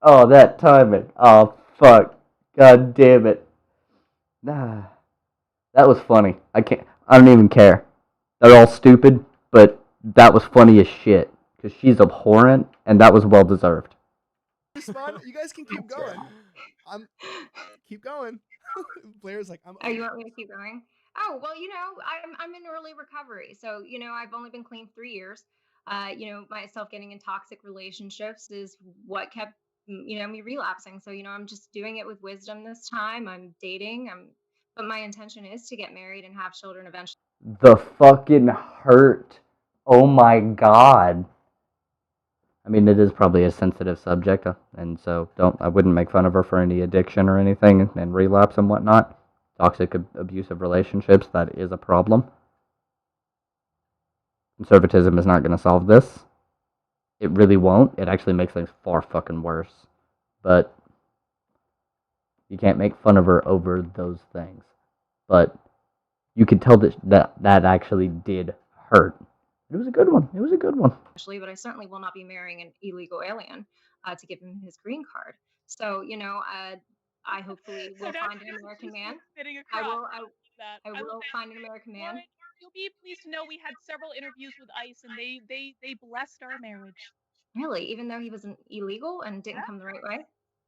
oh, that timing. Oh, fuck. God damn it. Nah. That was funny. I don't even care. They're all stupid, but that was funny as shit. Because she's abhorrent, and that was well deserved. You guys can keep going. Keep going. Blair's like, Oh, you want me to keep going? Oh, well, I'm in early recovery. So, I've only been clean 3 years. Myself getting in toxic relationships is what kept, me relapsing. So, I'm just doing it with wisdom this time. I'm dating. But my intention is to get married and have children eventually. The fucking hurt. Oh my god. I mean, it is probably a sensitive subject, and so I wouldn't make fun of her for any addiction or anything, and relapse and whatnot. Toxic, abusive relationships, that is a problem. Conservatism is not going to solve this. it really won't. It actually makes things far fucking worse. But you can't make fun of her over those things. But you could tell that actually did hurt. It was a good one. It was a good one. But I certainly will not be marrying an illegal alien to give him his green card. So, I hopefully will find an American man. I will find an American man. Lauren, you'll be pleased to know we had several interviews with ICE, and they blessed our marriage. Really, even though he was illegal and didn't come the right way.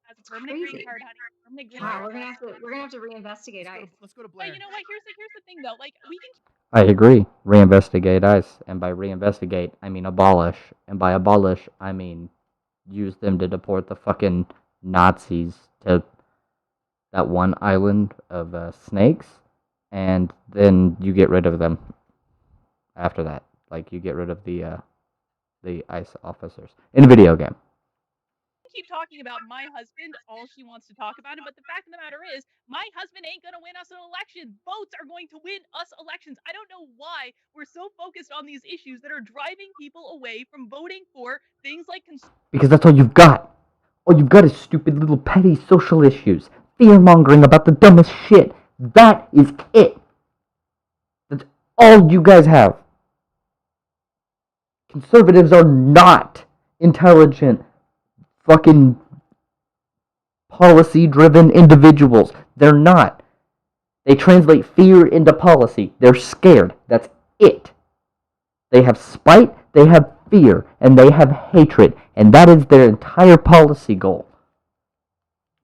Has a permanent green card, honey. Permanent green Wow, card. we're gonna have to reinvestigate ICE. Let's go to Blair. But you know what? Here's the thing, though. Like, we can. I agree. Reinvestigate ICE. And by reinvestigate, I mean abolish. And by abolish, I mean use them to deport the fucking Nazis to that one island of snakes. And then you get rid of them after that. Like, you get rid of the ICE officers. In a video game. Keep talking about my husband, all she wants to talk about him, but the fact of the matter is, my husband ain't gonna win us an election. Votes are going to win us elections. I don't know why we're so focused on these issues that are driving people away from voting for things like because that's all you've got. All you've got is stupid little petty social issues. Fear-mongering about the dumbest shit. That is it. That's all you guys have. Conservatives are not intelligent, fucking policy-driven individuals. They're not. They translate fear into policy. They're scared. That's it. They have spite, they have fear, and they have hatred. And that is their entire policy goal.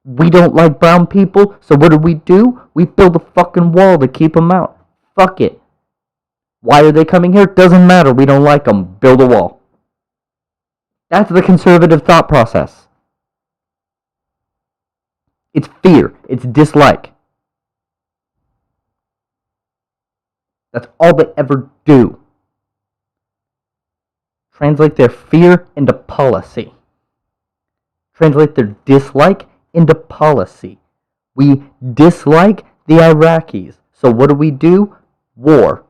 We don't like brown people, so what do? We build a fucking wall to keep them out. Fuck it. Why are they coming here? Doesn't matter. We don't like them. Build a wall. That's the conservative thought process. It's fear. It's dislike. That's all they ever do. Translate their fear into policy. Translate their dislike into policy. We dislike the Iraqis. So what do? War.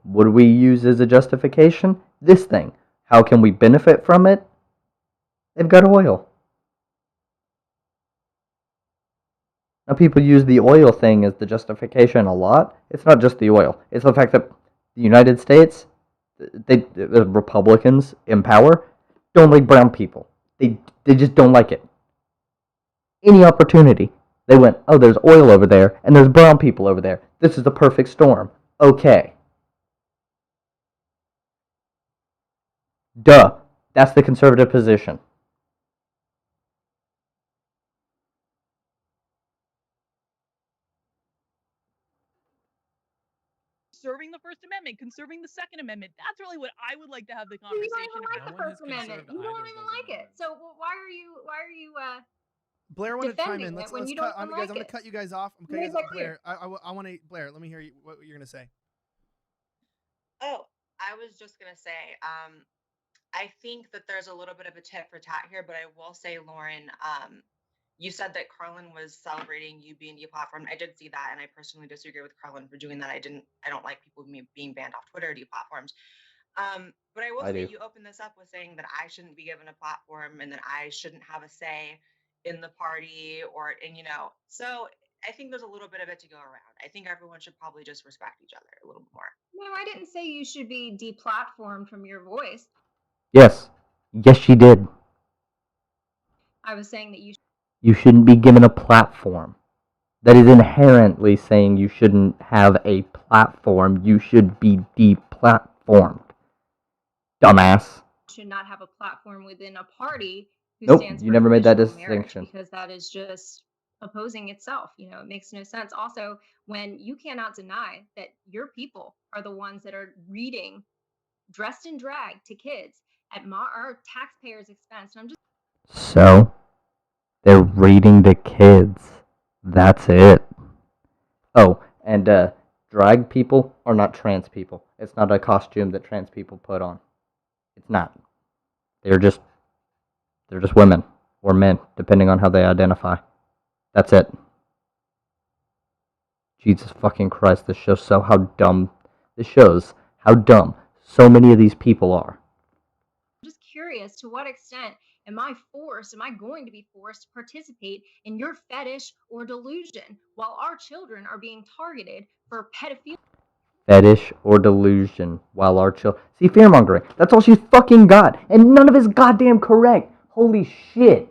What do we use as a justification? This thing. How can we benefit from it? They've got oil. Now people use the oil thing as the justification a lot. It's not just the oil. It's the fact that the United States, the Republicans in power, don't like brown people. They just don't like it. Any opportunity. They went, oh, there's oil over there, and there's brown people over there. This is the perfect storm. Okay. Duh. That's the conservative position. Conserving the First Amendment, conserving the Second Amendment. That's really what I would like to have the conversation You don't even like the First Amendment. You don't even like it. So why are you Blair wanted to chime in. Let's cut. guys, I'm going to cut you guys off. I'm cutting you guys off. Blair, I want to. Blair, let me hear what you're going to say. Oh, I was just going to say, I think that there's a little bit of a tit for tat here, but I will say, Lauren, you said that Carlin was celebrating you being deplatformed. I did see that, and I personally disagree with Carlin for doing that. I don't like people being banned off Twitter, deplatformed. But I will say you opened this up with saying that I shouldn't be given a platform and that I shouldn't have a say in the party so I think there's a little bit of it to go around. I think everyone should probably just respect each other a little more. No, I didn't say you should be deplatformed from your voice. Yes, she did. I was saying that you shouldn't be given a platform. That is inherently saying you shouldn't have a platform. You should be deplatformed. Dumbass. Should not have a platform within a party who nope, stands you for never made that traditional distinction. Marriage, because that is just opposing itself. It makes no sense. Also, when you cannot deny that your people are the ones that are reading dressed in drag to kids at our taxpayers' expense. And I'm just so they're reading to kids. That's it. Oh, and drag people are not trans people. It's not a costume that trans people put on. It's not. They're just women or men, depending on how they identify. That's it. Jesus fucking Christ, this shows how dumb so many of these people are. I'm just curious, to what extent am I going to be forced to participate in your fetish or delusion while our children are being targeted for pedophilia? Fetish or delusion while our children... See, fear-mongering. That's all she's fucking got. And none of it's goddamn correct. Holy shit.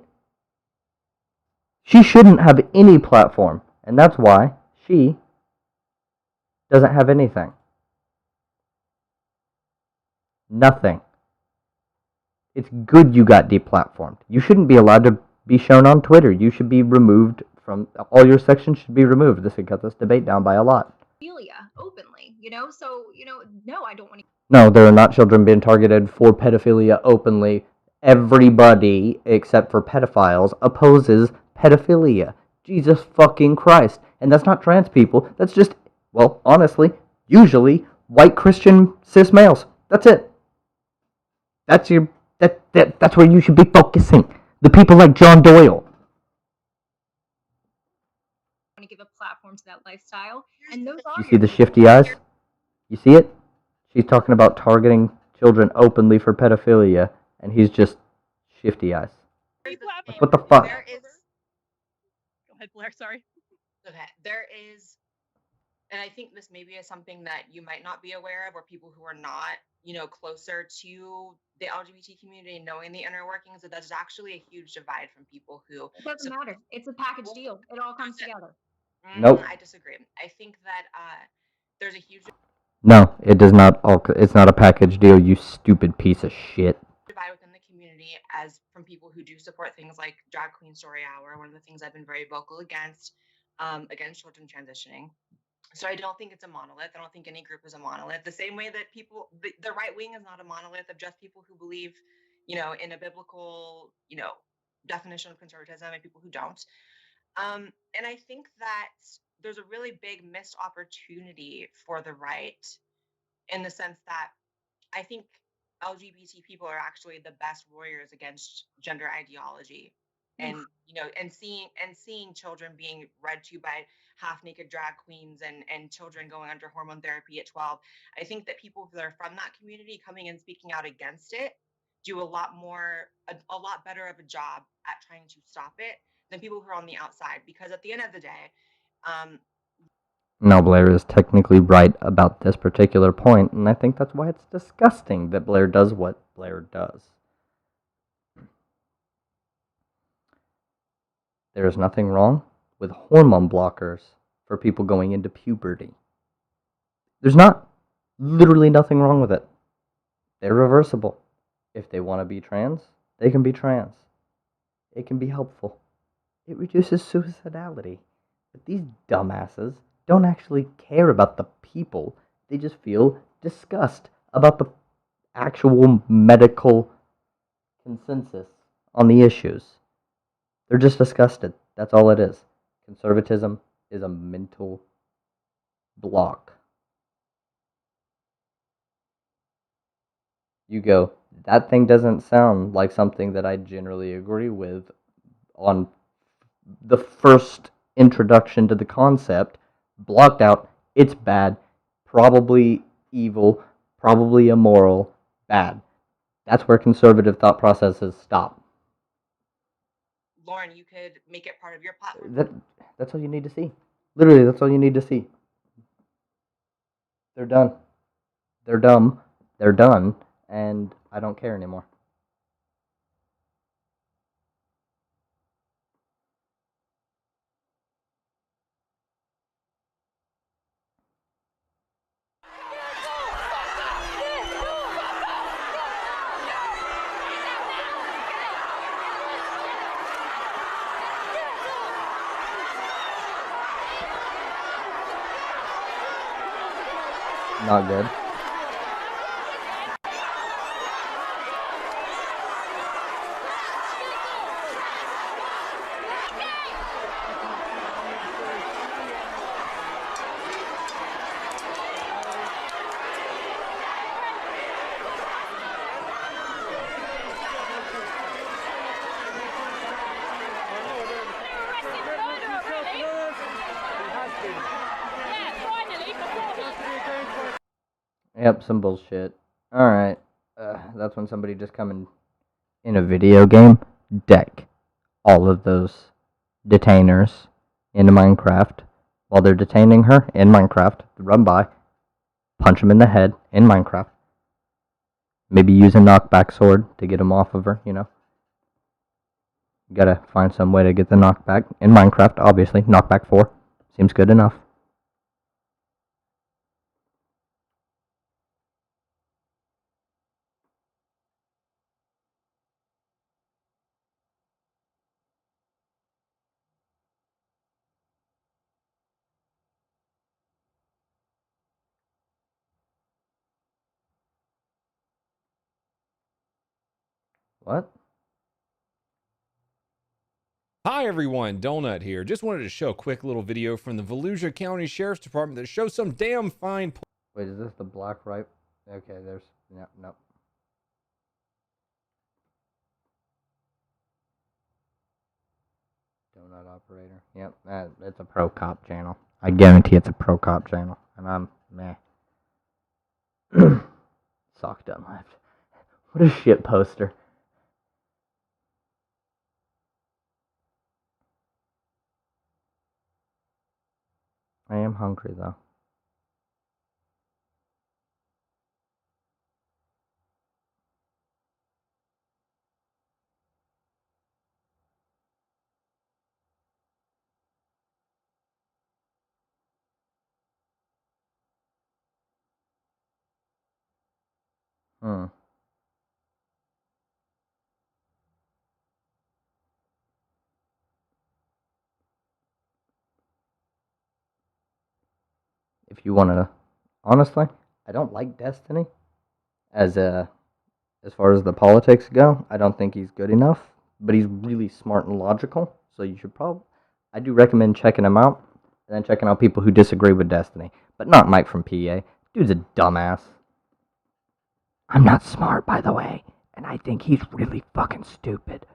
She shouldn't have any platform. And that's why she doesn't have anything. Nothing. It's good you got deplatformed. You shouldn't be allowed to be shown on Twitter. You should be removed from... All your sections should be removed. This would cut this debate down by a lot. Openly, so, no, I don't want to. No, there are not children being targeted for pedophilia openly. Everybody, except for pedophiles, opposes pedophilia. Jesus fucking Christ. And that's not trans people. That's just, well, honestly, usually white Christian cis males. That's it. That's where you should be focusing. The people like John Doyle. Want to give a platform to that lifestyle, and those are. You see the shifty eyes? You see it? She's talking about targeting children openly for pedophilia, and he's just shifty eyes. Like, what the fuck? Go ahead, Blair, sorry. Okay, there is, and I think this maybe is something that you might not be aware of, or people who are not, closer to the LGBT community, knowing the inner workings, that there's actually a huge divide from people who... It doesn't matter. It's a package deal. It all comes together. Nope. I disagree. I think that there's a huge... No, it does not. It's not a package deal, you stupid piece of shit. Divide within the community, as from people who do support things like Drag Queen Story Hour, one of the things I've been very vocal against children transitioning. So I don't think it's a monolith. I don't think any group is a monolith. The same way that the right wing is not a monolith of just people who believe, in a biblical, definition of conservatism, and people who don't. And I think that there's a really big missed opportunity for the right, in the sense that I think LGBT people are actually the best warriors against gender ideology. And and seeing children being read to by half-naked drag queens and children going under hormone therapy at 12, I think that people that are from that community coming and speaking out against it do a lot better of a job at trying to stop it than people who are on the outside. Because at the end of the day, now Blair is technically right about this particular point, and I think that's why it's disgusting that Blair does what Blair does. There is nothing wrong with hormone blockers for people going into puberty. There's not. Literally nothing wrong with it. They're reversible. If they want to be trans, they can be trans. It can be helpful. It reduces suicidality. But these dumbasses don't actually care about the people. They just feel disgust about the actual medical consensus on the issues. They're just disgusted. That's all it is. Conservatism is a mental block. You go, that thing doesn't sound like something that I generally agree with on the first introduction to the concept. Blocked out, it's bad, probably evil, probably immoral, bad. That's where conservative thought processes stop. Lauren, you could make it part of your platform. That's all you need to see. Literally, that's all you need to see. They're done. They're dumb. They're done. And I don't care anymore. Not good. Yep, some bullshit. Alright. That's when somebody just come in a video game, deck all of those detainers into Minecraft while they're detaining her in Minecraft, run by, punch them in the head in Minecraft, maybe use a knockback sword to get them off of her, you know. You gotta find some way to get the knockback in Minecraft, obviously. Knockback 4 seems good enough. What? Hi everyone, Donut here. Just wanted to show a quick little video from the Volusia County Sheriff's Department that shows some damn fine. Wait, is this the black right? Okay, there's. Yep, nope. Donut operator. Yep, it's a pro cop channel. I guarantee it's a pro cop channel. And I'm meh. Sock done left. What a shit poster. I am hungry though. Hmm. If you want to, honestly, I don't like Destiny. As far as the politics go, I don't think he's good enough. But he's really smart and logical. So you should probably. I do recommend checking him out, and then checking out people who disagree with Destiny. But not Mike from PA. Dude's a dumbass. I'm not smart, by the way, and I think he's really fucking stupid.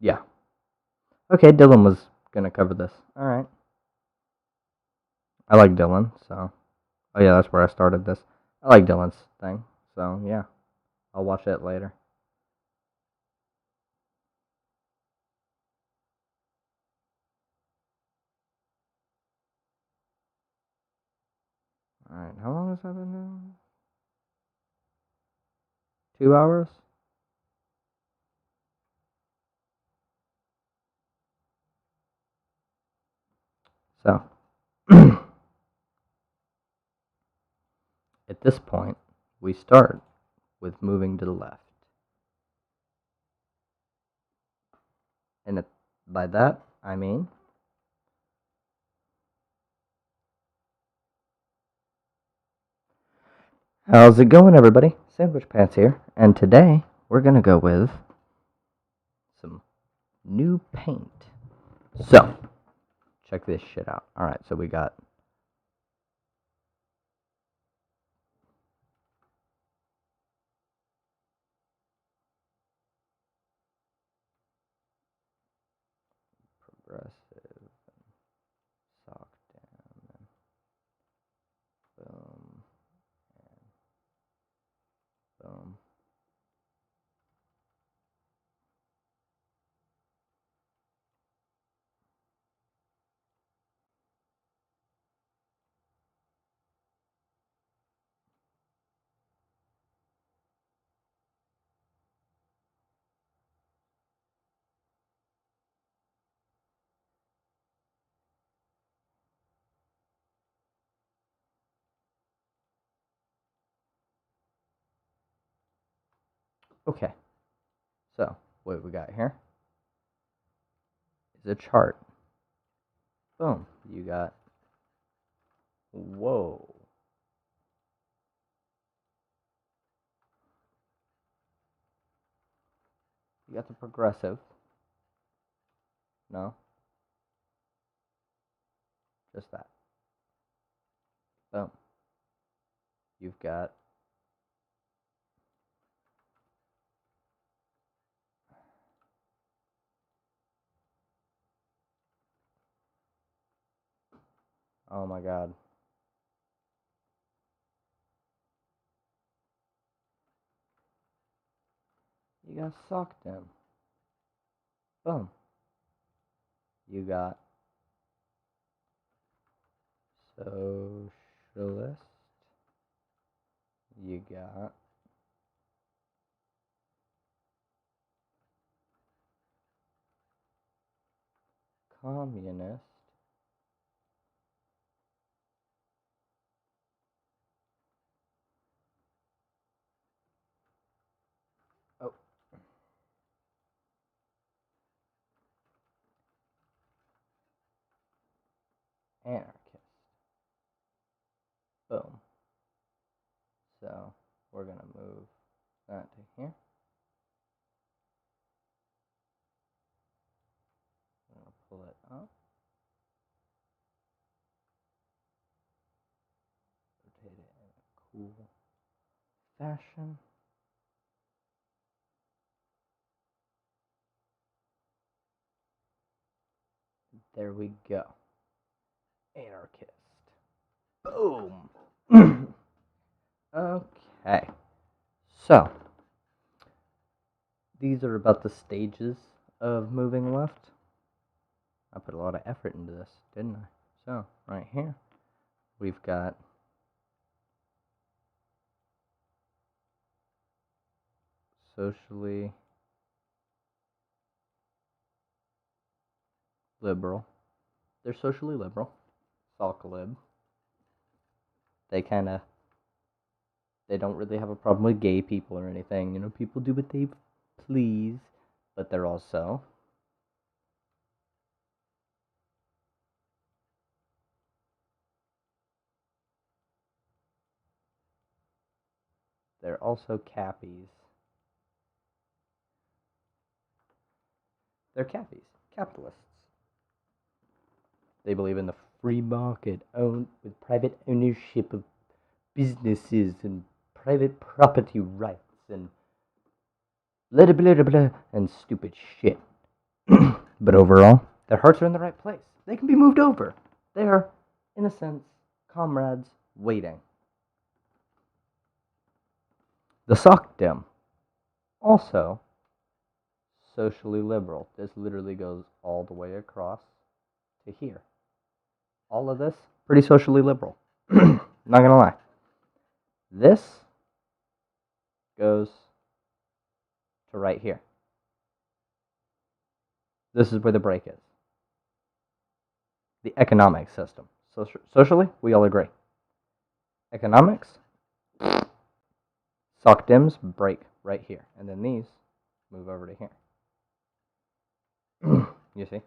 Yeah. Okay, Dylan was gonna cover this. Alright. I like Dylan, so. Oh, yeah, that's where I started this. I like Dylan's thing, so yeah. I'll watch it later. Alright, how long has that been now? 2 hours? So. At this point, we start with moving to the left. And by that, I mean. How's it going, everybody? Sandwich Pants here, and today we're gonna go with some new paint. So, check this shit out. Alright, so we got progressive, sock down, and boom, and boom. Okay, so what we got here is a chart. Boom, you got, whoa. You got the progressive. No. Just that. Boom. You've got Oh my god. You got sucked in. Boom. You got socialist. You got communist. Oh. Anarchist. Boom. So we're going to move that to here. I'm going to pull it up. Rotate it in a cool fashion. There we go. Anarchist. Boom. Okay. So, these are about the stages of moving left. I put a lot of effort into this, didn't I? So, right here, we've got socially liberal. They're socially liberal. Salkalib. They don't really have a problem with gay people or anything. You know, people do what they please, but they're also cappies. They're cappies, capitalists. They believe in the free market, with private ownership of businesses and private property rights and blah blah blah blah and stupid shit. But overall, their hearts are in the right place. They can be moved over. They are, in a sense, comrades waiting. The Socdem, also socially liberal. This literally goes all the way across to here. All of this, pretty socially liberal. Not gonna lie. This goes to right here. This is where the break is. The economic system. Socially, we all agree. Economics, Socdems break right here. And then these move over to here. You see?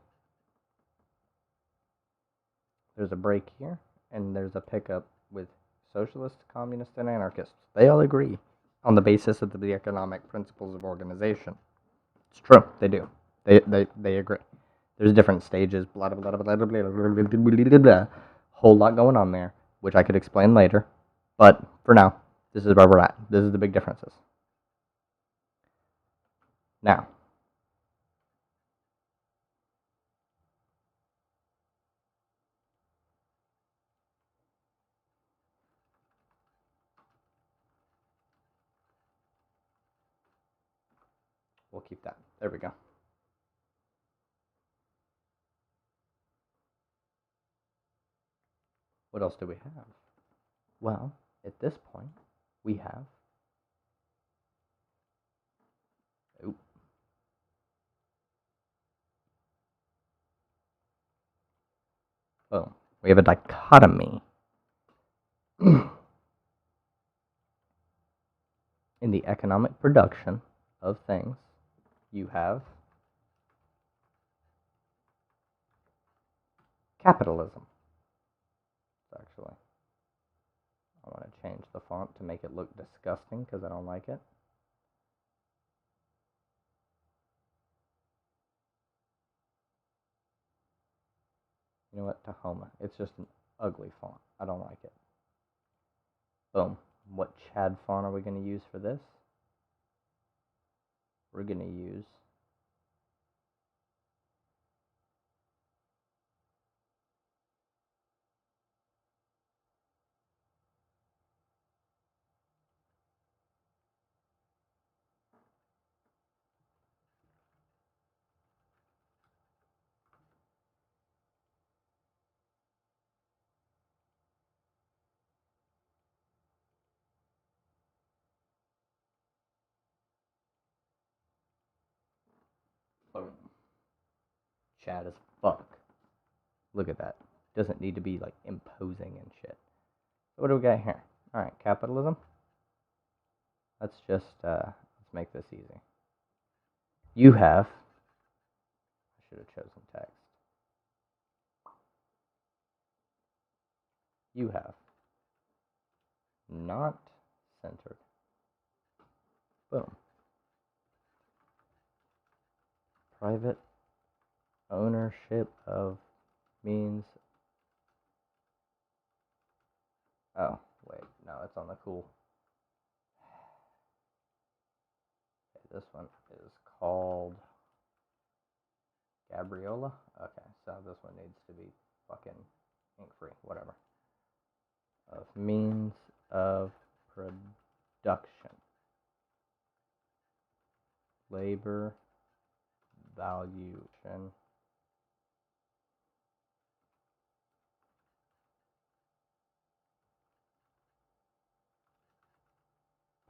There's a break here, and there's a pickup with socialists, communists, and anarchists. They all agree on the basis of the economic principles of organization. It's true, they do. They agree. There's different stages, blah blah blah blah blah blah blah blah. Whole lot going on there, which I could explain later. But for now, this is where we're at. This is the big differences. Now, we'll keep that. There we go. What else do we have? Well, at this point, we have... Well, we have a dichotomy in the economic production of things. You have capitalism. Actually, I want to change the font to make it look disgusting because I don't like it. You know what? Tahoma. It's just an ugly font. I don't like it. Boom. What Chad font are we going to use for this? We're going to use chat as fuck. Look at that. Doesn't need to be like imposing and shit. So what do we got here? All right, capitalism. Let's just let's make this easy. You have. I should have chosen text. You have not centered. Boom. Private ownership of means. Oh, wait. No, it's on the cool. Okay, this one is called Gabriola. Okay, so this one needs to be fucking ink free, whatever. Of means of production. Labor valuation.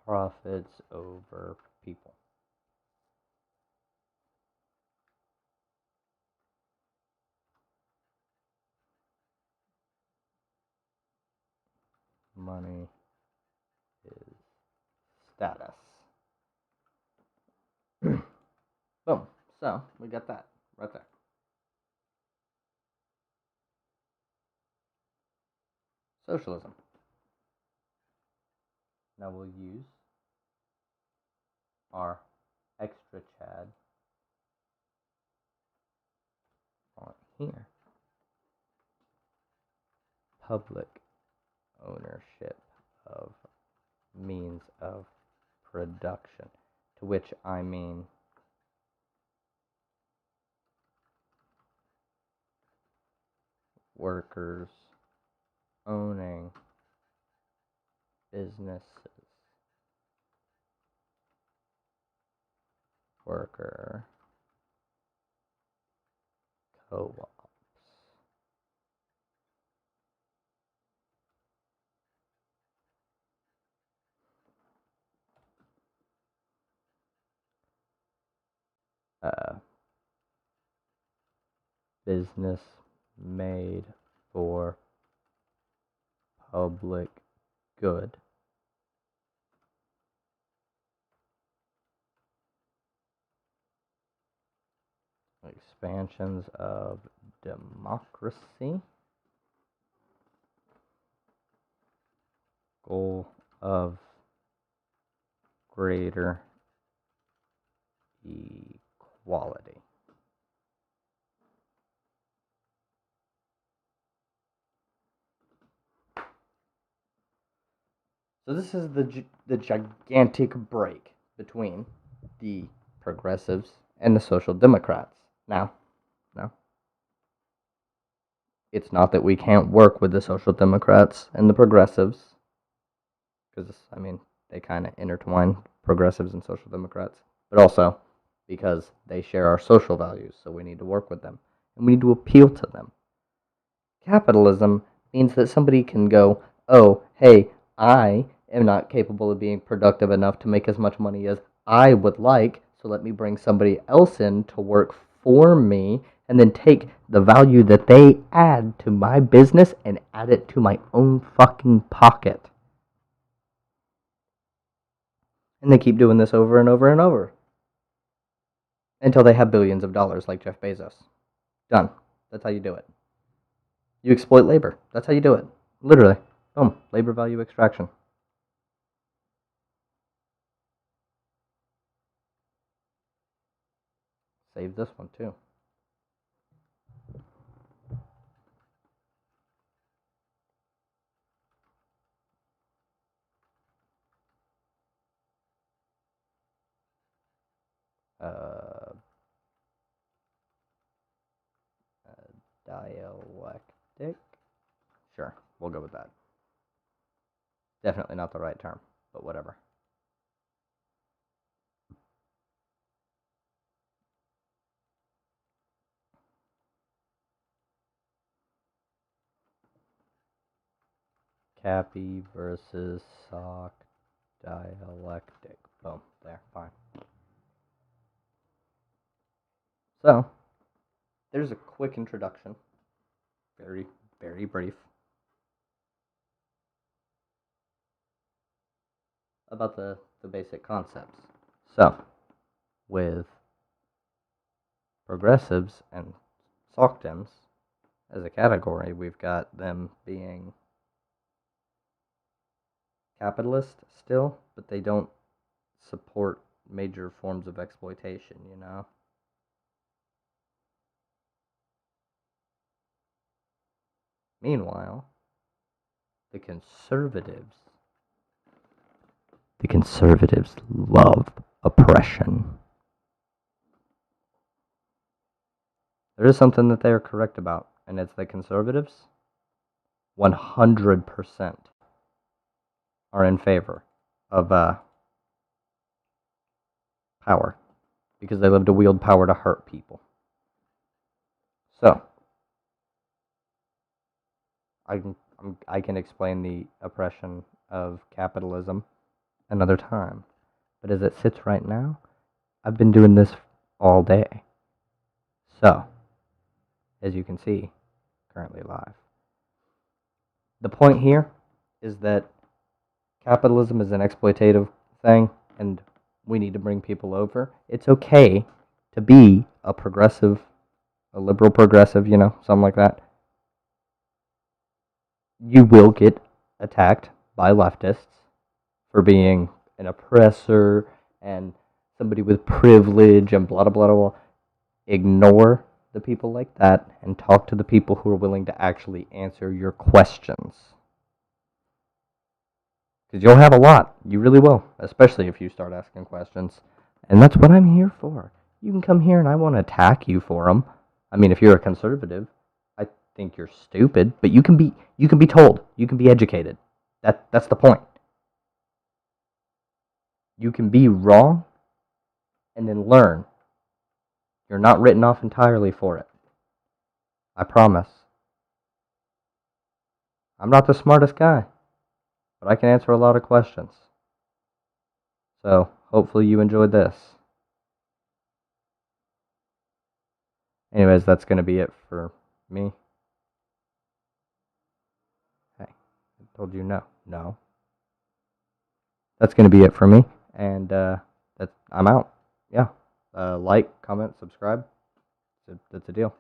Profits over people. Money is status. Boom. So, we got that right there. Socialism. Now we'll use our extra Chad on here. Public ownership of means of production, to which I mean workers owning businesses, worker co-ops. Business made for public good. Expansions of democracy. Goal of greater equality. So this is the gigantic break between the progressives and the social democrats. Now, it's not that we can't work with the social democrats and the progressives, because, I mean, they kind of intertwine, progressives and social democrats, but also because they share our social values, so we need to work with them, and we need to appeal to them. Capitalism means that somebody can go, oh, hey, I am not capable of being productive enough to make as much money as I would like, so let me bring somebody else in to work for me, and then take the value that they add to my business and add it to my own fucking pocket. And they keep doing this over and over and over until they have billions of dollars like Jeff Bezos. Done. That's how you do it. You exploit labor. That's how you do it. Literally. Boom. Labor value extraction. Save this one too. Dialectic. Sure, we'll go with that. Definitely not the right term, but whatever. Cappy versus sock dialectic. Boom. There. Fine. So, there's a quick introduction, very, very brief, about the basic concepts. So, with progressives and SOCDEMs as a category, we've got them being capitalist still, but they don't support major forms of exploitation, you know? Meanwhile, the conservatives love oppression. There is something that they are correct about, and it's that conservatives 100% are in favor of power, because they love to wield power to hurt people. So, I can explain the oppression of capitalism another time. But as it sits right now, I've been doing this all day. So, as you can see, currently live. The point here is that capitalism is an exploitative thing, and we need to bring people over. It's okay to be a progressive, a liberal progressive, you know, something like that. You will get attacked by leftists for being an oppressor and somebody with privilege and blah, blah, blah, blah. Ignore the people like that and talk to the people who are willing to actually answer your questions. Because you'll have a lot. You really will. Especially if you start asking questions. And that's what I'm here for. You can come here and I won't attack you for them. I mean, if you're a conservative, I think you're stupid. But you can be told. You can be educated. That's the point. You can be wrong and then learn. You're not written off entirely for it. I promise. I'm not the smartest guy, but I can answer a lot of questions. So, hopefully you enjoyed this. Anyways, that's going to be it for me. Hey, I told you no. No. That's going to be it for me, and I'm out. Yeah. Like, comment, subscribe. That's a deal.